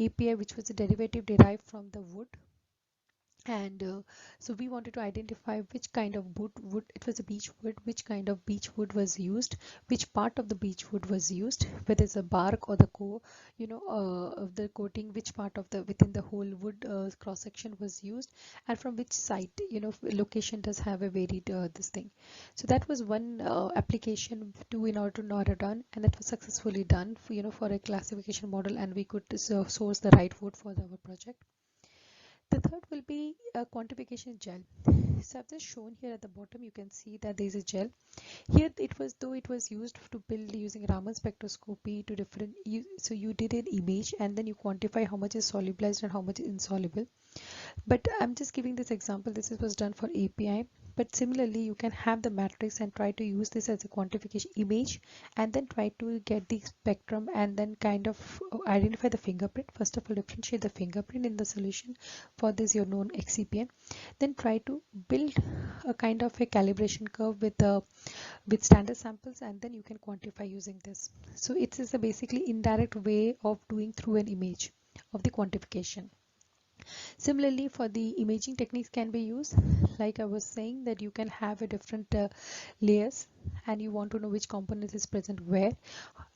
Speaker 3: API which was a derivative derived from the wood, and so we wanted to identify which kind of wood it was, a beech wood, which kind of beech wood was used, which part of the beech wood was used, whether it's a bark or the core, of the coating, which part of the within the whole wood cross section was used, and from which site, location does have a varied this thing. So that was one application to in order to narrow down, and that was successfully done for a classification model, and we could source the right wood for our project. The third will be a quantification gel. So I've just shown here at the bottom, you can see that there is a gel. Here it was used to build using Raman spectroscopy to different, so you did an image and then you quantify how much is solubilized and how much is insoluble. But I'm just giving this example, this was done for API. but similarly you can have the matrix and try to use this as a quantification image and then try to get the spectrum and then kind of identify the fingerprint. First of all, differentiate the fingerprint in the solution for this your known excipient, then try to build a kind of a calibration curve with standard samples, and then you can quantify using this. So it is a basically indirect way of doing through an image of the quantification. Similarly, for the imaging techniques can be used, like I was saying, that you can have a different layers and you want to know which component is present where,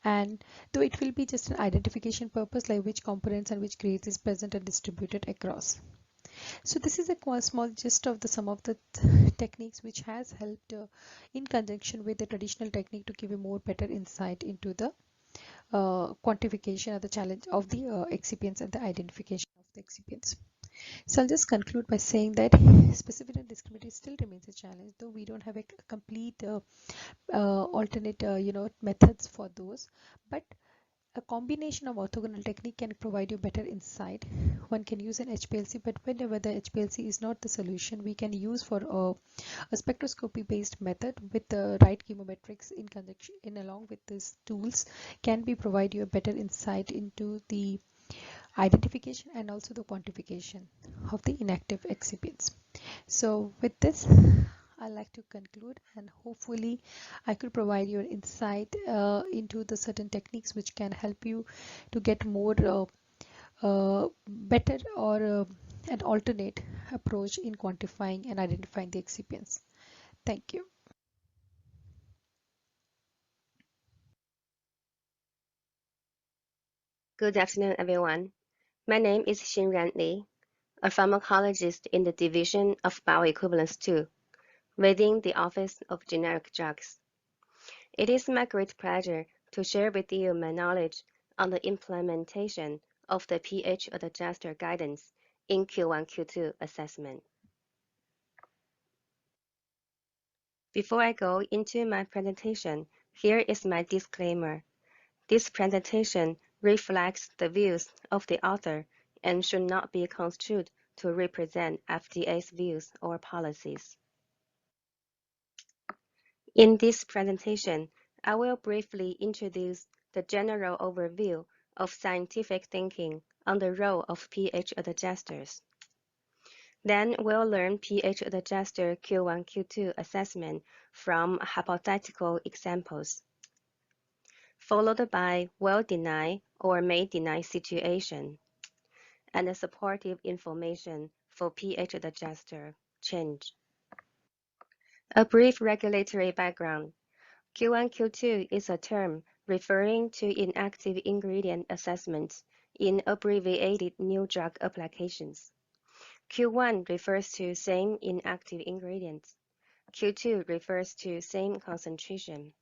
Speaker 3: and though it will be just an identification purpose, like which components and which grades is present and distributed across. So this is a quite small gist of the some of the techniques which has helped in conjunction with the traditional technique to give a more better insight into the quantification of the challenge of the excipients and the identification of the excipients. So I'll just conclude by saying that specific and discriminatory still remains a challenge, though we don't have a complete alternate methods for those, but a combination of orthogonal technique can provide you better insight. One can use an HPLC, but whenever the HPLC is not the solution, we can use for a spectroscopy based method with the right chemometrics in conjunction in along with these tools can be provide you a better insight into the identification and also the quantification of the inactive excipients. So with this, I'd like to conclude, and hopefully I could provide you insight into the certain techniques which can help you to get more better or an alternate approach in quantifying and identifying the excipients. Thank you.
Speaker 4: Good afternoon, everyone. My name is Xinrin, a pharmacologist in the Division of Bioequivalence 2, within the Office of Generic Drugs. It is my great pleasure to share with you my knowledge on the implementation of the pH adjuster guidance in Q1, Q2 assessment. Before I go into my presentation, here is my disclaimer. This presentation reflects the views of the author and should not be construed to represent FDA's views or policies. In this presentation, I will briefly introduce the general overview of scientific thinking on the role of pH adjusters. Then we'll learn pH adjuster Q1, Q2 assessment from hypothetical examples, followed by will-deny or may-deny situation, and supportive information for pH adjuster change. A brief regulatory background. Q1, Q2 is a term referring to inactive ingredient assessments in abbreviated new drug applications. Q1 refers to same inactive ingredients. Q2 refers to same concentration.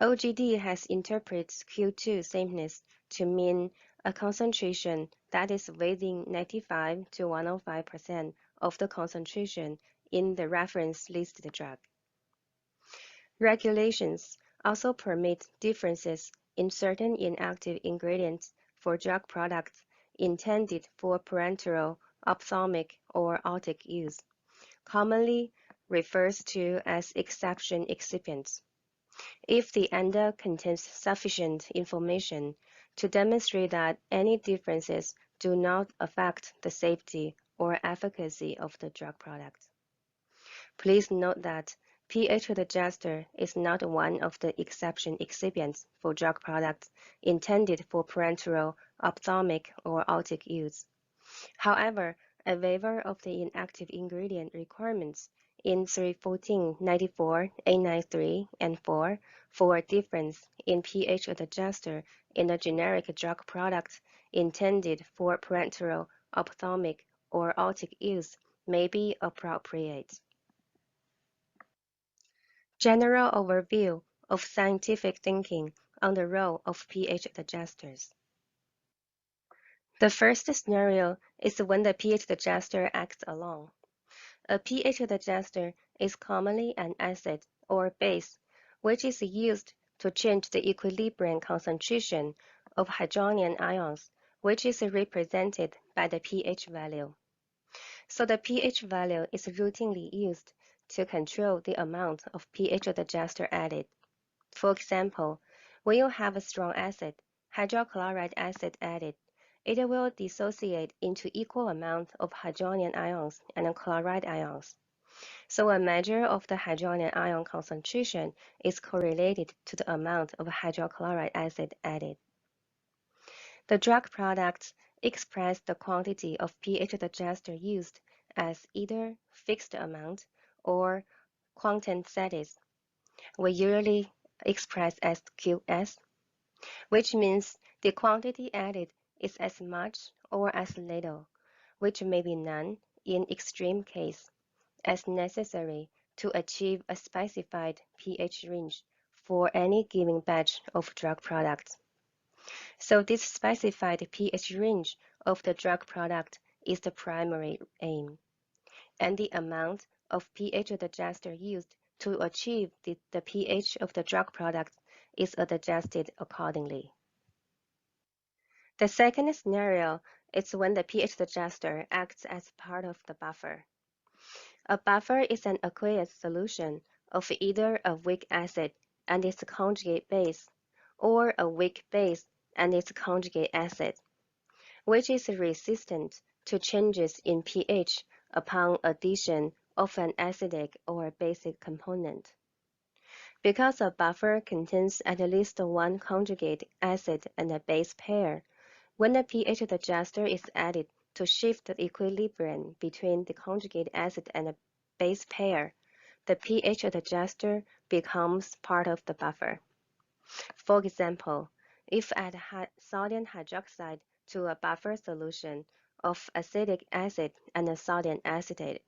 Speaker 4: OGD has interpreted Q2 sameness to mean a concentration that is within 95 to 105% of the concentration in the reference listed drug. Regulations also permit differences in certain inactive ingredients for drug products intended for parenteral, ophthalmic, or otic use, commonly refers to as exception excipients, if the ANDA contains sufficient information to demonstrate that any differences do not affect the safety or efficacy of the drug product. Please note that pH adjuster is not one of the exception excipients for drug products intended for parenteral, ophthalmic, or otic use. However, a waiver of the inactive ingredient requirements in 314, 94, 893, and 4 for a difference in pH adjuster in a generic drug product intended for parenteral, ophthalmic, or otic use may be appropriate. General overview of scientific thinking on the role of pH adjusters. The first scenario is when the pH adjuster acts alone. A pH adjuster is commonly an acid or base, which is used to change the equilibrium concentration of hydronium ions, which is represented by the pH value. So the pH value is routinely used to control the amount of pH adjuster added. For example, when you have a strong acid, hydrochloric acid added, it will dissociate into equal amount of hydrogen ions and chloride ions. So a measure of the hydrogen ion concentration is correlated to the amount of hydrochloric acid added. The drug products express the quantity of pH adjuster used as either fixed amount or quantitative. We usually express as QS, which means the quantity added is as much or as little, which may be none in extreme case, as necessary to achieve a specified pH range for any given batch of drug products. So this specified pH range of the drug product is the primary aim, and the amount of pH adjuster used to achieve the pH of the drug product is adjusted accordingly. The second scenario is when the pH adjuster acts as part of the buffer. A buffer is an aqueous solution of either a weak acid and its conjugate base, or a weak base and its conjugate acid, which is resistant to changes in pH upon addition of an acidic or basic component. Because a buffer contains at least one conjugate acid and a base pair, when the pH adjuster is added to shift the equilibrium between the conjugate acid and the base pair, the pH adjuster becomes part of the buffer. For example, if add sodium hydroxide to a buffer solution of acetic acid and a sodium acetate,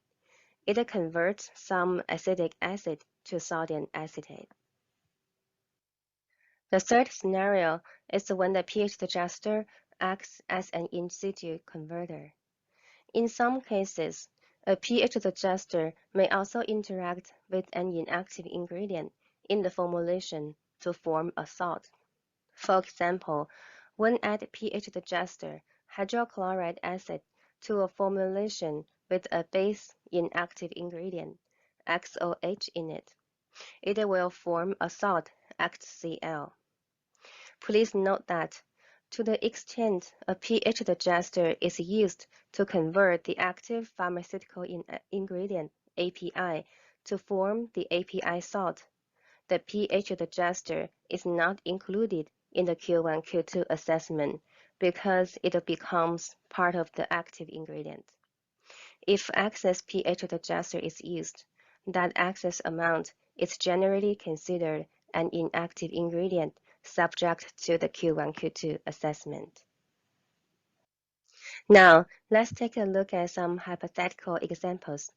Speaker 4: it converts some acetic acid to sodium acetate. The third scenario is when the pH adjuster acts as an in situ converter. In some cases, a pH adjuster may also interact with an inactive ingredient in the formulation to form a salt. For example, when add pH adjuster hydrochloric acid to a formulation with a base inactive ingredient, XOH in it, it will form a salt HCl. Please note that to the extent a pH adjuster is used to convert the active pharmaceutical ingredient API to form the API salt, the pH adjuster is not included in the Q1, Q2 assessment because it becomes part of the active ingredient. If excess pH adjuster is used, that excess amount is generally considered an inactive ingredient subject to the Q1, Q2 assessment. Now, let's take a look at some hypothetical examples.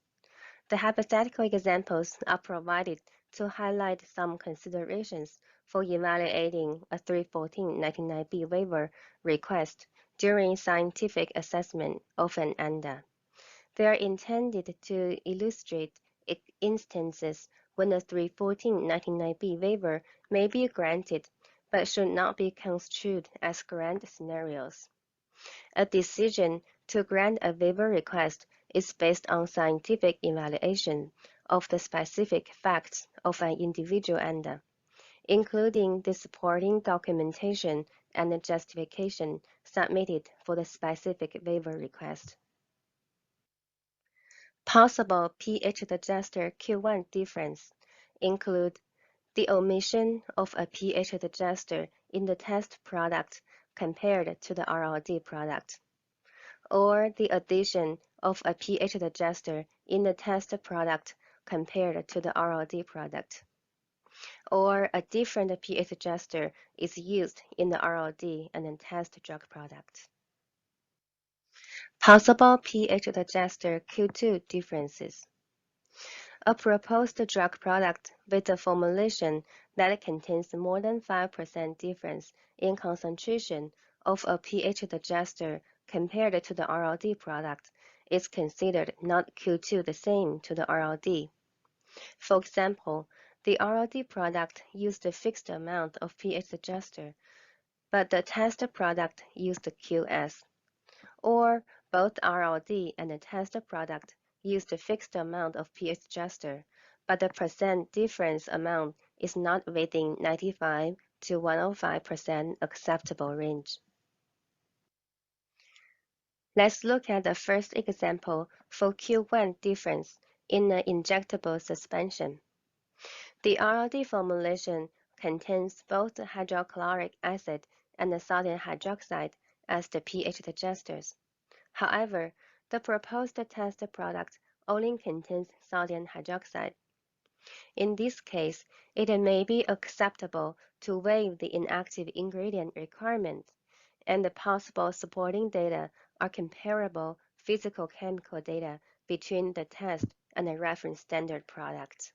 Speaker 4: The hypothetical examples are provided to highlight some considerations for evaluating a 314.99b waiver request during scientific assessment of an ANDA. They are intended to illustrate instances when a 314.99b waiver may be granted but should not be construed as grant scenarios. A decision to grant a waiver request is based on scientific evaluation of the specific facts of an individual ANDA, including the supporting documentation and the justification submitted for the specific waiver request. Possible pH adjuster Q1 difference include the omission of a pH adjuster in the test product compared to the RLD product, or the addition of a pH adjuster in the test product compared to the RLD product, or a different pH adjuster is used in the RLD and the test drug product. Possible pH adjuster Q2 differences. A proposed drug product with a formulation that contains more than 5% difference in concentration of a pH adjuster compared to the RLD product is considered not Q2 the same to the RLD. For example, the RLD product used a fixed amount of pH adjuster, but the test product used QS, or both RLD and the test product use the fixed amount of pH adjuster, but the percent difference amount is not within 95 to 105% acceptable range. Let's look at the first example for Q1 difference in an injectable suspension. The RLD formulation contains both hydrochloric acid and sodium hydroxide as the pH adjusters. However, the proposed test product only contains sodium hydroxide. In this case, it may be acceptable to waive the inactive ingredient requirement, and the possible supporting data are comparable physicochemical data between the test and the reference standard product.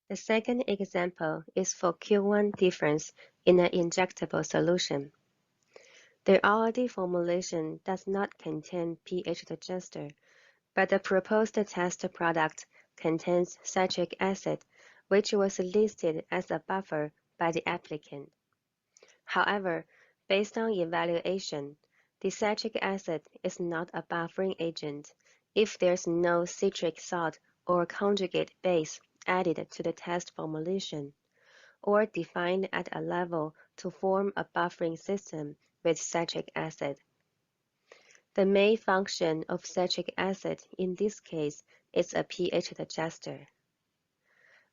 Speaker 4: The second example is for Q1 difference in an injectable solution. The RLD formulation does not contain pH adjuster, but the proposed test product contains citric acid, which was listed as a buffer by the applicant. However, based on evaluation, the citric acid is not a buffering agent if there's no citric salt or conjugate base added to the test formulation, or defined at a level to form a buffering system with citric acid. The main function of citric acid in this case is a pH adjuster.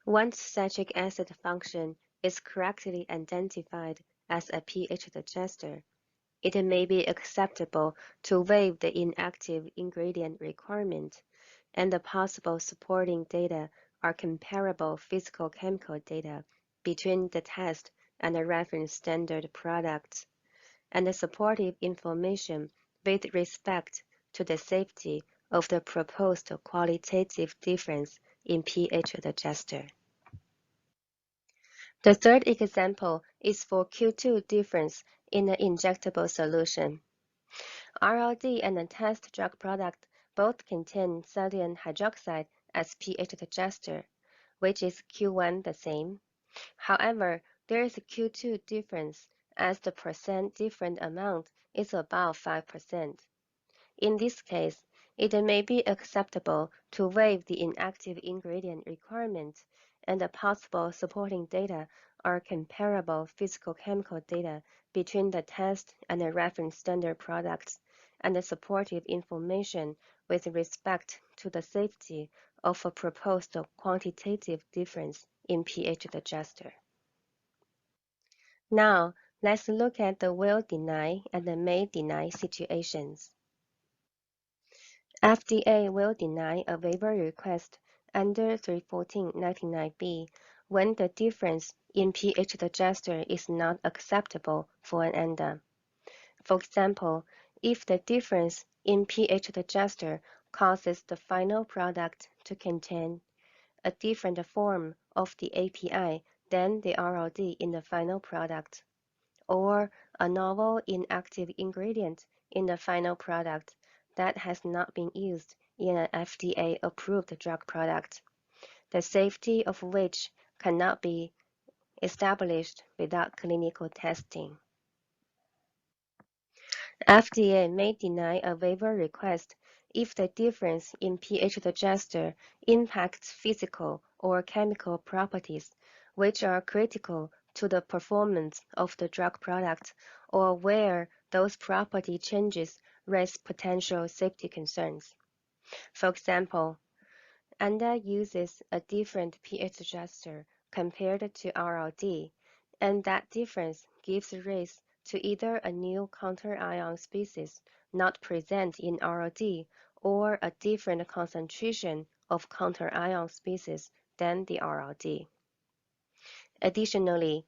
Speaker 4: Once citric acid function is correctly identified as a pH adjuster, it may be acceptable to waive the inactive ingredient requirement, and the possible supporting data are comparable physicochemical data between the test and the reference standard products, and the supportive information with respect to the safety of the proposed qualitative difference in pH adjuster. The third example is for Q2 difference in an injectable solution. RLD and the test drug product both contain sodium hydroxide as pH adjuster, which is Q1 the same. However, there is a Q2 difference as the percent different amount is about 5%. In this case, it may be acceptable to waive the inactive ingredient requirement, and the possible supporting data are comparable physicochemical data between the test and the reference standard products, and the supportive information with respect to the safety of a proposed quantitative difference in pH adjuster. Now, let's look at the will deny and the may deny situations. FDA will deny a waiver request under 314.99b when the difference in pH adjuster is not acceptable for an ANDA. For example, if the difference in pH adjuster causes the final product to contain a different form of the API than the RLD in the final product, or a novel inactive ingredient in the final product that has not been used in an FDA-approved drug product, the safety of which cannot be established without clinical testing. FDA may deny a waiver request if the difference in pH adjuster impacts physical or chemical properties which are critical to the performance of the drug product, or where those property changes raise potential safety concerns. For example, ANDA uses a different pH adjuster compared to RLD, and that difference gives rise to either a new counter-ion species not present in RLD or a different concentration of counter-ion species than the RLD. Additionally,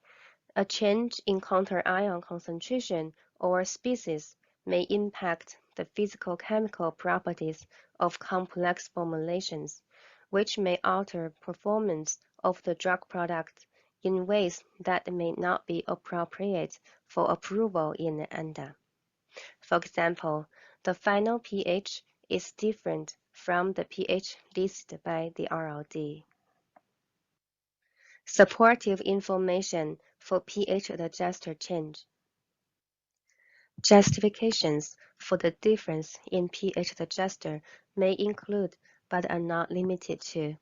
Speaker 4: a change in counter-ion concentration or species may impact the physicochemical properties of complex formulations, which may alter performance of the drug product in ways that may not be appropriate for approval in the ANDA. For example, the final pH is different from the pH listed by the RLD. Supportive information for pH adjuster change. Justifications for the difference in pH adjuster may include, but are not limited to,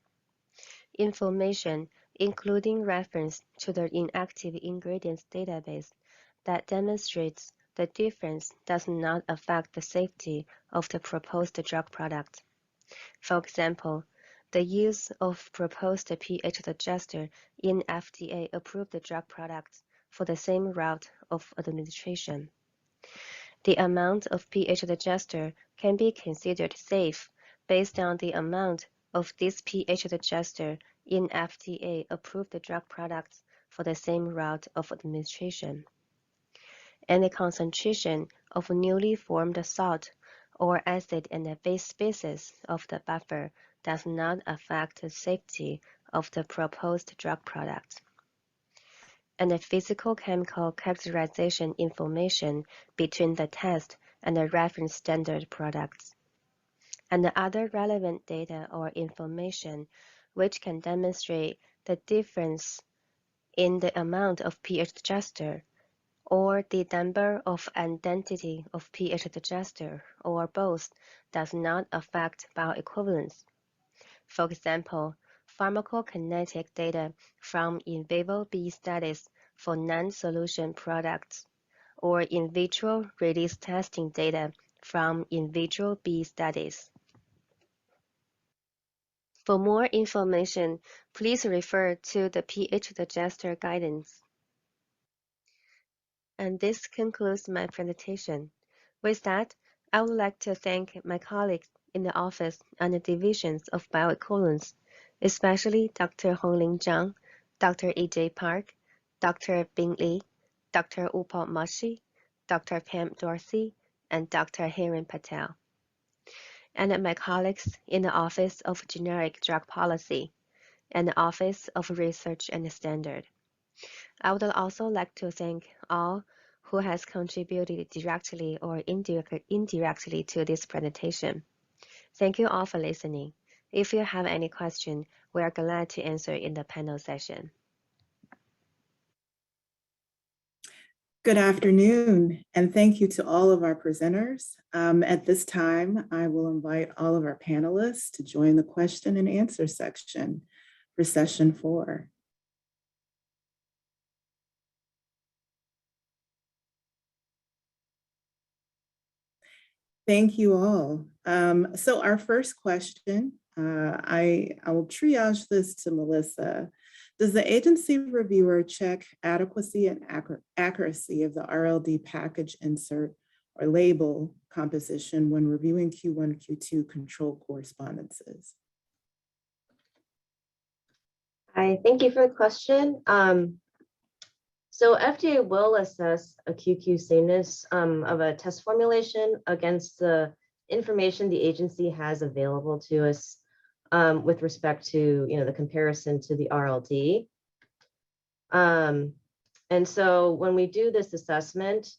Speaker 4: information including reference to the inactive ingredients database that demonstrates the difference does not affect the safety of the proposed drug product. For example, the use of proposed pH adjuster in FDA-approved drug products for the same route of administration. The amount of pH adjuster can be considered safe based on the amount of this pH adjuster in FDA-approved drug products for the same route of administration. And the concentration of newly formed salt or acid and the base species of the buffer does not affect the safety of the proposed drug product. And the physical chemical characterization information between the test and the reference standard products, and the other relevant data or information which can demonstrate the difference in the amount of pH adjuster or the number of identity of pH adjuster or both does not affect bioequivalence. For example, pharmacokinetic data from in vivo B studies for non-solution products, or in vitro release testing data from in vitro B studies. For more information, please refer to the pH adjuster guidance. And this concludes my presentation. With that, I would like to thank my colleagues in the office and the divisions of bioequivalence, especially Dr. Hongling Zhang, Dr. E.J. Park, Dr. Bing Li, Dr. Upal Mashi, Dr. Pam Dorsey, and Dr. Hiren Patel, and my colleagues in the Office of Generic Drug Policy and the Office of Research and Standard. I would also like to thank all who has contributed directly or indirectly to this presentation. Thank you all for listening. If you have any question, we are glad to answer in the panel session.
Speaker 1: Good afternoon, and thank you to all of our presenters. At this time, I will invite all of our panelists to join the question and answer section for session 4. Thank you all. So our first question, I will triage this to Melissa. Does the agency reviewer check adequacy and accuracy of the RLD package insert or label composition when reviewing Q1, Q2 control correspondences?
Speaker 5: Hi, thank you for the question. So FDA will assess a QQ sameness of a test formulation against the information the agency has available to us with respect to the comparison to the RLD. And so when we do this assessment,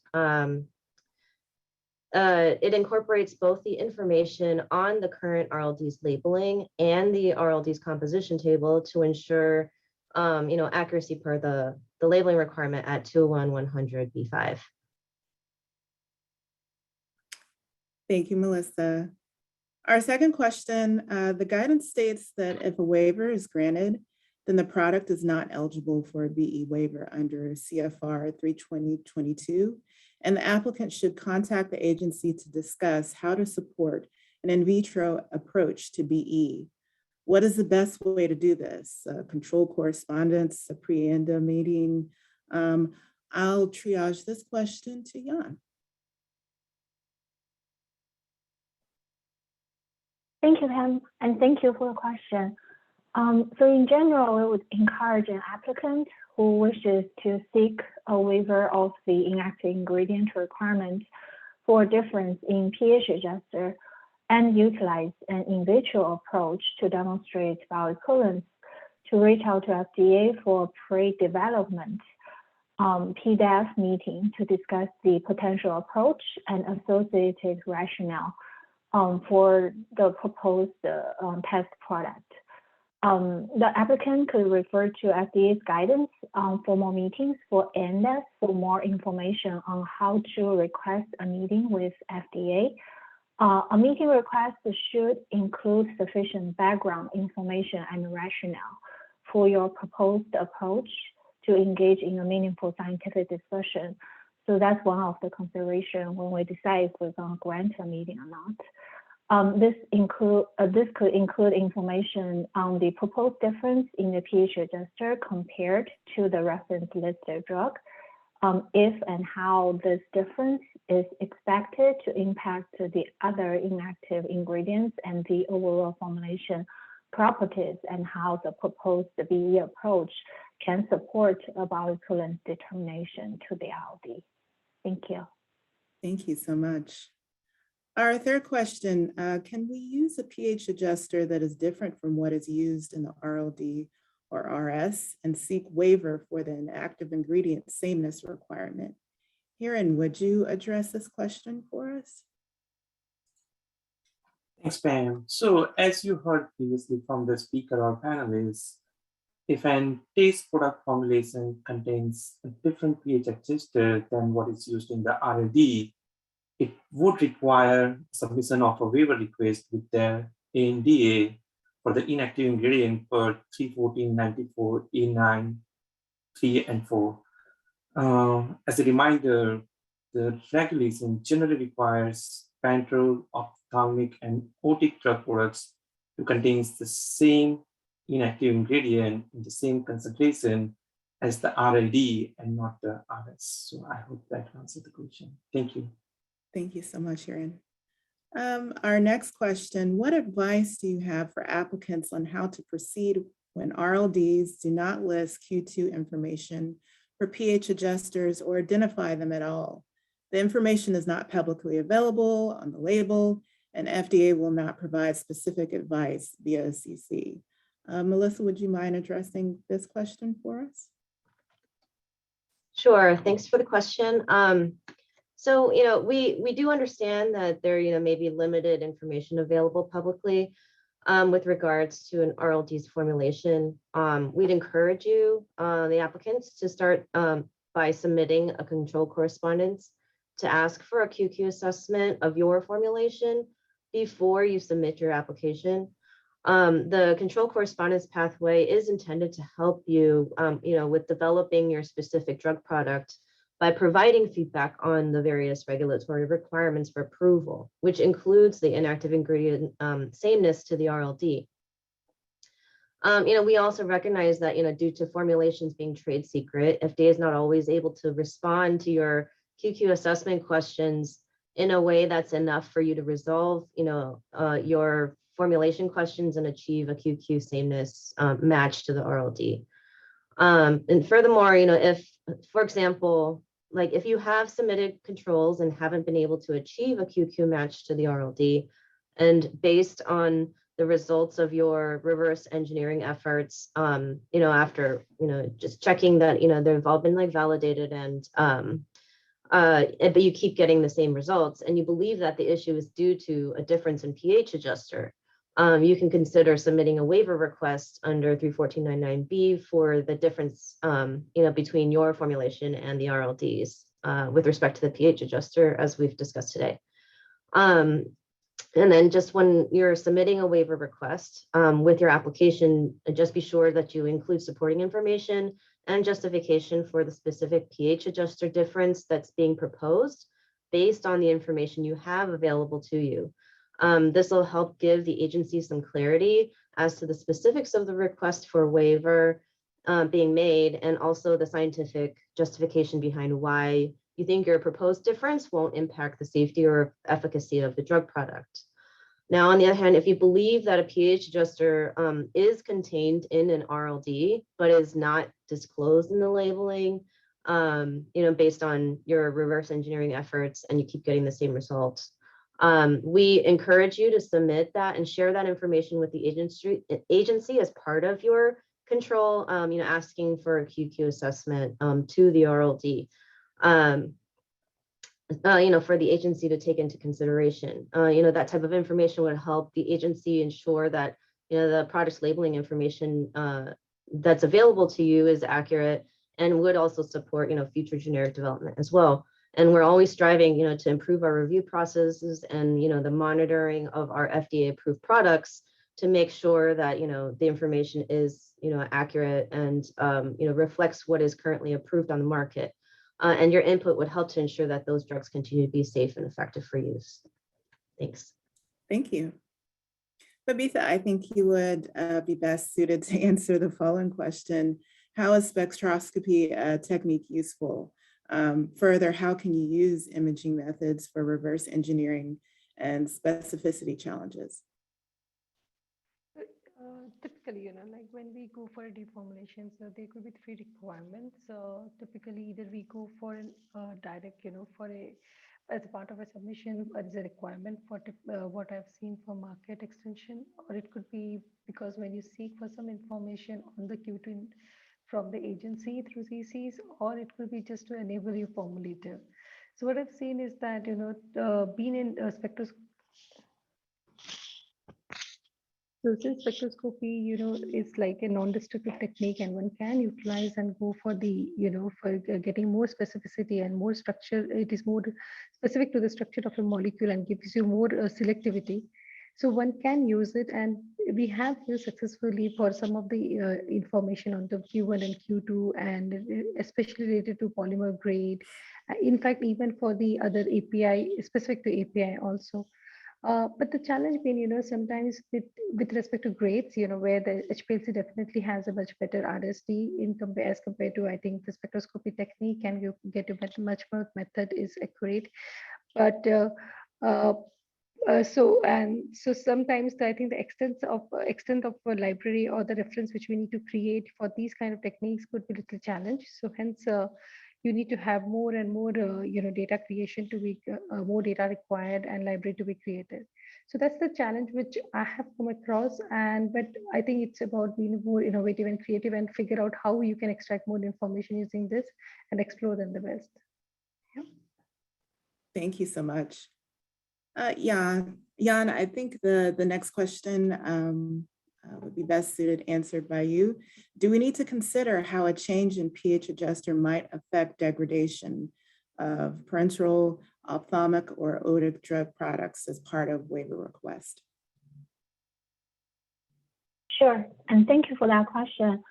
Speaker 5: it incorporates both the information on the current RLD's labeling and the RLD's composition table to ensure accuracy per the labeling requirement at 201-100 B5.
Speaker 1: Thank you, Melissa. Our second question, the guidance states that if a waiver is granted, then the product is not eligible for a BE waiver under CFR 320.22, and the applicant should contact the agency to discuss how to support an in vitro approach to BE. What is the best way to do this? Control correspondence, a pre-ANDA meeting? I'll triage this question to Jan.
Speaker 6: Thank you, Pam, and thank you for the question. So in general, we would encourage an applicant who wishes to seek a waiver of the inactive ingredient requirement for a difference in pH adjuster and utilize an in vitro approach to demonstrate bioequivalence to reach out to FDA for a pre-development PDAF meeting to discuss the potential approach and associated rationale for the proposed test product. The applicant could refer to FDA's guidance on formal meetings for NDAs for more information on how to request a meeting with FDA. A meeting request should include sufficient background information and rationale for your proposed approach to engage in a meaningful scientific discussion. So that's one of the considerations when we decide if we're going to grant a meeting or not. This could include information on the proposed difference in the pH adjuster compared to the reference listed drug, if and how this difference is expected to impact the other inactive ingredients and the overall formulation properties, and how the proposed BE approach can support a bioequivalence determination to the ILD. Thank you.
Speaker 1: Thank you so much. Our third question, can we use a pH adjuster that is different from what is used in the RLD or RS and seek waiver for the inactive ingredient sameness requirement? Hiren, would you address this question for us?
Speaker 7: Thanks, Pam. So as you heard previously from the speaker or panelists, if an taste product formulation contains a different pH adjuster than what is used in the RLD, it would require submission of a waiver request with the ANDA for the inactive ingredient for 314-94A9, 3 and 4. As a reminder, the regulation generally requires parenteral, ophthalmic, and otic drug products to contain the same inactive ingredient in the same concentration as the RLD and not the RS. So I hope that answered the question. Thank you.
Speaker 1: Thank you so much, Hiren. Our next question, what advice do you have for applicants on how to proceed when RLDs do not list Q2 information for pH adjusters or identify them at all? The information is not publicly available on the label, and FDA will not provide specific advice via a CC. Melissa, would you mind addressing this question for us?
Speaker 5: Sure, thanks for the question. So, we do understand that there, may be limited information available publicly with regards to an RLD's formulation. We'd encourage you, the applicants, to start by submitting a control correspondence to ask for a QQ assessment of your formulation before you submit your application. The control correspondence pathway is intended to help you, with developing your specific drug product by providing feedback on the various regulatory requirements for approval, which includes the inactive ingredient sameness to the RLD. We also recognize that, due to formulations being trade secret, FDA is not always able to respond to your QQ assessment questions in a way that's enough for you to resolve, your formulation questions and achieve a QQ sameness match to the RLD. And furthermore, if, for example, like if you have submitted controls and haven't been able to achieve a QQ match to the RLD, and based on the results of your reverse engineering efforts, after, just checking that, they've all been like validated and, but you keep getting the same results and you believe that the issue is due to a difference in pH adjuster, you can consider submitting a waiver request under 31499B for the difference, between your formulation and the RLDs with respect to the pH adjuster, as we've discussed today. And then just when you're submitting a waiver request with your application, just be sure that you include supporting information and justification for the specific pH adjuster difference that's being proposed based on the information you have available to you. This will help give the agency some clarity as to the specifics of the request for waiver being made, and also the scientific justification behind why you think your proposed difference won't impact the safety or efficacy of the drug product. Now, on the other hand, if you believe that a pH adjuster is contained in an RLD, but is not disclosed in the labeling, based on your reverse engineering efforts, and you keep getting the same results, we encourage you to submit that and share that information with the agency as part of your control, asking for a QQ assessment to the RLD, for the agency to take into consideration. That type of information would help the agency ensure that the product's labeling information that's available to you is accurate and would also support, future generic development as well. And we're always striving, to improve our review processes and, the monitoring of our FDA approved products to make sure that, the information is, accurate and, reflects what is currently approved on the market. And your input would help to ensure that those drugs continue to be safe and effective for use. Thanks.
Speaker 1: Thank you. Babita, I think you would be best suited to answer the following question. How is spectroscopy technique useful? Further, how can you use imaging methods for reverse engineering and specificity challenges?
Speaker 3: Typically, like when we go for a deformulation, so there could be 3 requirements. So typically, either we go for a direct, as part of a submission, as a requirement for what I've seen for market extension, or it could be because when you seek for some information on the Q2 from the agency through CCs, or it could be just to enable your formulator. So what I've seen is that, being in spectroscopy, so since spectroscopy, is like a non-destructive technique and one can utilize and go for the, for getting more specificity and more structure, it is more specific to the structure of a molecule and gives you more selectivity. So one can use it, and we have used successfully for some of the information on the Q1 and Q2, and especially related to polymer grade. In fact, even for the other API, specific to API also. But the challenge being, sometimes with respect to grades, where the HPLC definitely has a much better RSD as compared to, I think, the spectroscopy technique, and you get a much more method is accurate. But so sometimes I think the extent of a library or the reference which we need to create for these kind of techniques could be a little challenge. So hence, you need to have more and more, data creation to be more data required and library to be created. So that's the challenge which I have come across. But I think it's about being more innovative and creative and figure out how you can extract more information using this and explore them the best. Yeah.
Speaker 1: Thank you so much. Jan, I think the next question would be best suited answered by you. Do we need to consider how a change in pH adjuster might affect degradation of parenteral, ophthalmic, or otic drug products as part of waiver request?
Speaker 6: Sure, and thank you for that question.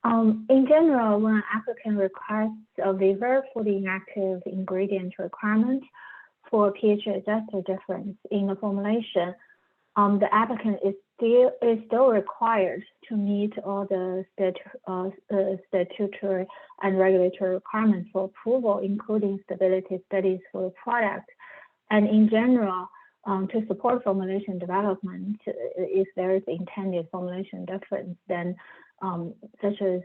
Speaker 6: In general, when an applicant requests a waiver for the inactive ingredient requirement for pH adjuster difference in the formulation, the applicant is still required to meet all the statutory and regulatory requirements for approval, including stability studies for the product. And in general, to support formulation development, if there is intended formulation difference, then such as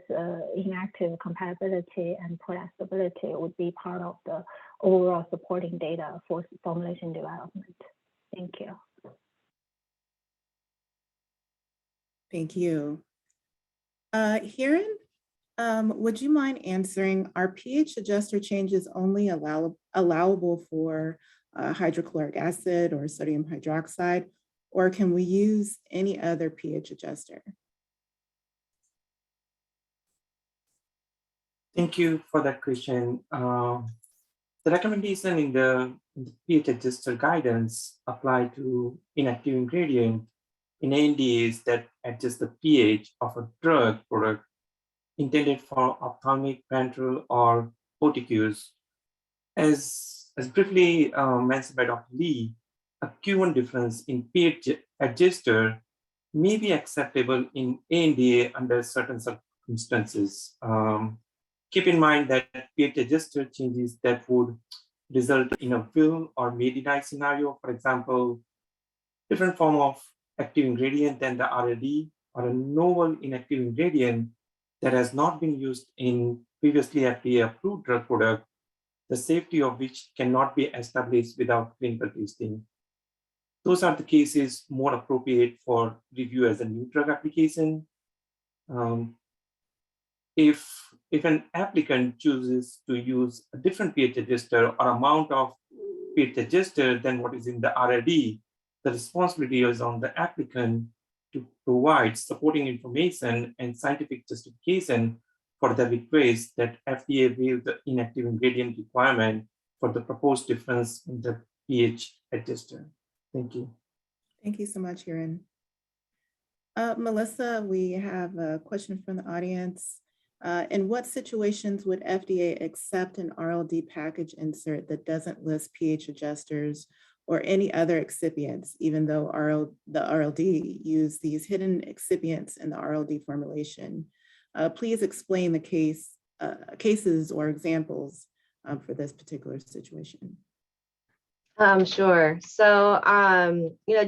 Speaker 6: inactive compatibility and product stability would be part of the overall supporting data for formulation development. Thank you.
Speaker 1: Thank you. Hiren, would you mind answering, are pH adjuster changes only allowable for hydrochloric acid or sodium hydroxide, or can we use any other pH adjuster?
Speaker 7: Thank you for that question. The recommendation in the pH adjuster guidance apply to inactive ingredient in ANDAs that adjust the pH of a drug product intended for ophthalmic, parenteral, or otic use. As briefly mentioned by Dr. Lee, a Q1 difference in pH adjuster may be acceptable in ANDA under certain circumstances. Keep in mind that pH adjuster changes that would result in a will or may deny scenario, for example, different form of active ingredient than the RAD, or a novel inactive ingredient that has not been used in previously FDA approved drug product, the safety of which cannot be established without clinical testing. Those are the cases more appropriate for review as a new drug application. If an applicant chooses to use a different pH adjuster or amount of pH adjuster than what is in the RAD, the responsibility is on the applicant to provide supporting information and scientific justification for the request that FDA waive the inactive ingredient requirement for the proposed difference in the pH adjuster. Thank you.
Speaker 1: Thank you so much, Hiren. Melissa, we have a question from the audience. In what situations would FDA accept an RLD package insert that doesn't list pH adjusters or any other excipients, even though the RLD use these hidden excipients in the RLD formulation? Please explain the cases or examples for this particular situation.
Speaker 5: Sure. So,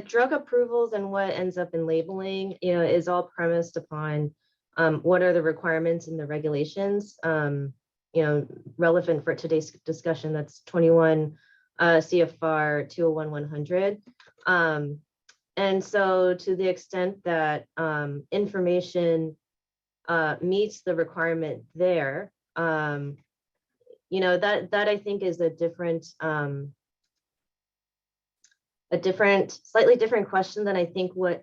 Speaker 5: drug approvals and what ends up in labeling, is all premised upon what are the requirements in the regulations, relevant for today's discussion. That's 21 CFR 201-100. And so to the extent that information meets the requirement there, that I think is a slightly different question than I think what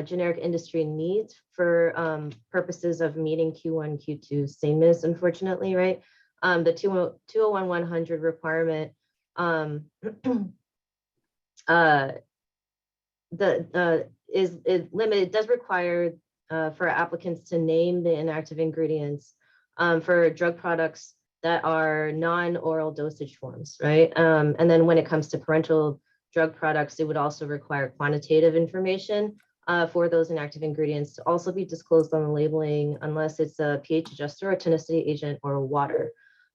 Speaker 5: generic industry needs for purposes of meeting Q1, Q2 sameness, unfortunately, right? The 201-100 requirement is limited. It does require for applicants to name the inactive ingredients for drug products that are non-oral dosage forms, right? And then when it comes to parenteral drug products, it would also require quantitative information for those inactive ingredients to also be disclosed on the labeling, unless it's a pH adjuster, a tonicity agent, or a water.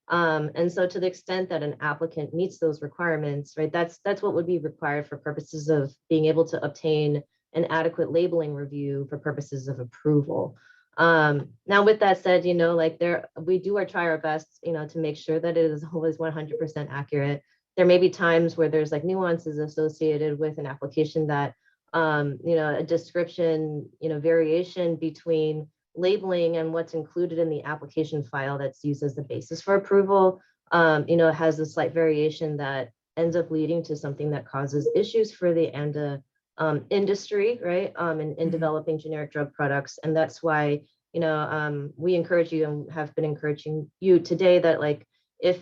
Speaker 5: And so to the extent that an applicant meets those requirements, right, that's what would be required for purposes of being able to obtain an adequate labeling review for purposes of approval. Now, with that said, we do try our best, to make sure that it is always 100% accurate. There may be times where there's nuances associated with an application that, a description, variation between labeling and what's included in the application file that's used as the basis for approval, has a slight variation that ends up leading to something that causes issues for the ANDA industry, right? In developing generic drug products. And that's why, we encourage you and have been encouraging you today that if,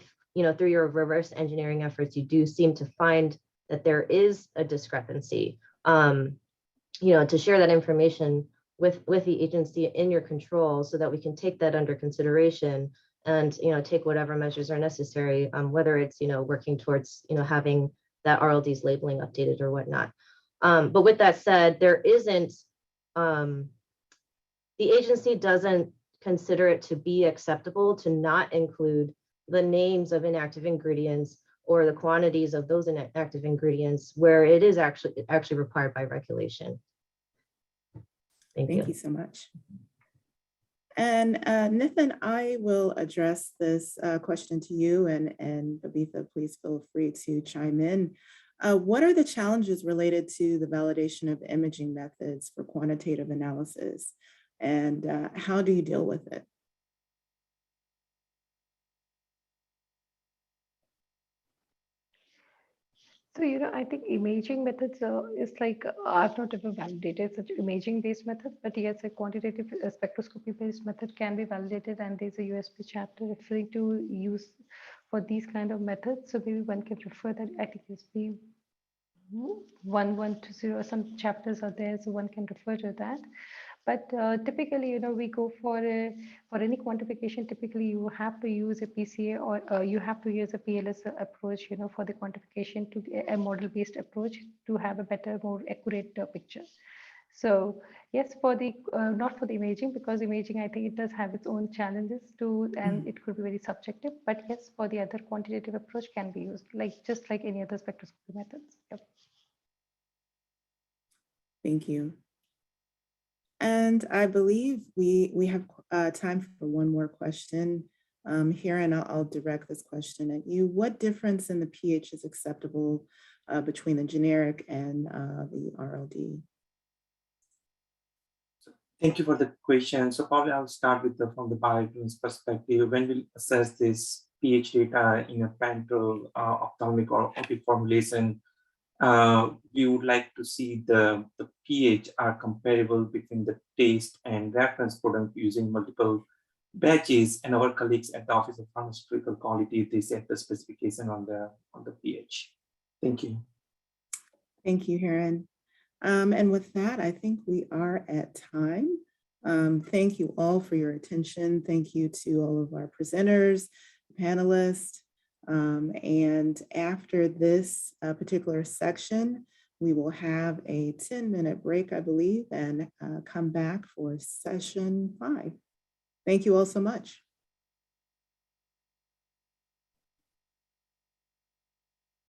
Speaker 5: through your reverse engineering efforts, you do seem to find that there is a discrepancy, to share that information with the agency in your control so that we can take that under consideration and, take whatever measures are necessary, whether it's, working towards, having that RLD's labeling updated or whatnot. But with that said, there isn't, the agency doesn't consider it to be acceptable to not include the names of inactive ingredients or the quantities of those inactive ingredients where it is actually required by regulation. Thank you
Speaker 1: so much. And Nitin, I will address this question to you, and Babita, please feel free to chime in. What are the challenges related to the validation of imaging methods for quantitative analysis, and how do you deal with it?
Speaker 3: So, I think imaging methods is I've not ever validated such imaging-based methods, but yes, a quantitative spectroscopy-based method can be validated, and there's a USP chapter referring to use for these kind of methods. So maybe one can refer that. I think USP 1120, some chapters are there, so one can refer to that. But typically, we go for any quantification. Typically, you have to use a PCA or you have to use a PLS approach, for the quantification, to a model-based approach to have a better, more accurate picture. So yes, for the not for the imaging, because imaging, I think it does have its own challenges too, and it could be very subjective. But yes, for the other quantitative approach can be used, just like any other spectroscopy methods. Yep.
Speaker 1: Thank you. And I believe we have time for one more question. Hiren, I'll direct this question at you. What difference in the pH is acceptable between the generic and the RLD?
Speaker 7: Thank you for the question. So probably I'll start with from the bioequivalence perspective. When we assess this pH data in a parenteral, ophthalmic, or otic formulation, We would like to see the pH are comparable between the taste and reference product using multiple batches, and our colleagues at the Office of Pharmaceutical Quality, they set the specification on the pH. Thank you.
Speaker 1: Thank you, Hiren. And with that, I think we are at time. Thank you all for your attention. Thank you to all of our presenters, panelists. And after this particular section, we will have a 10-minute break, I believe, and come back for session 5. Thank you all so much.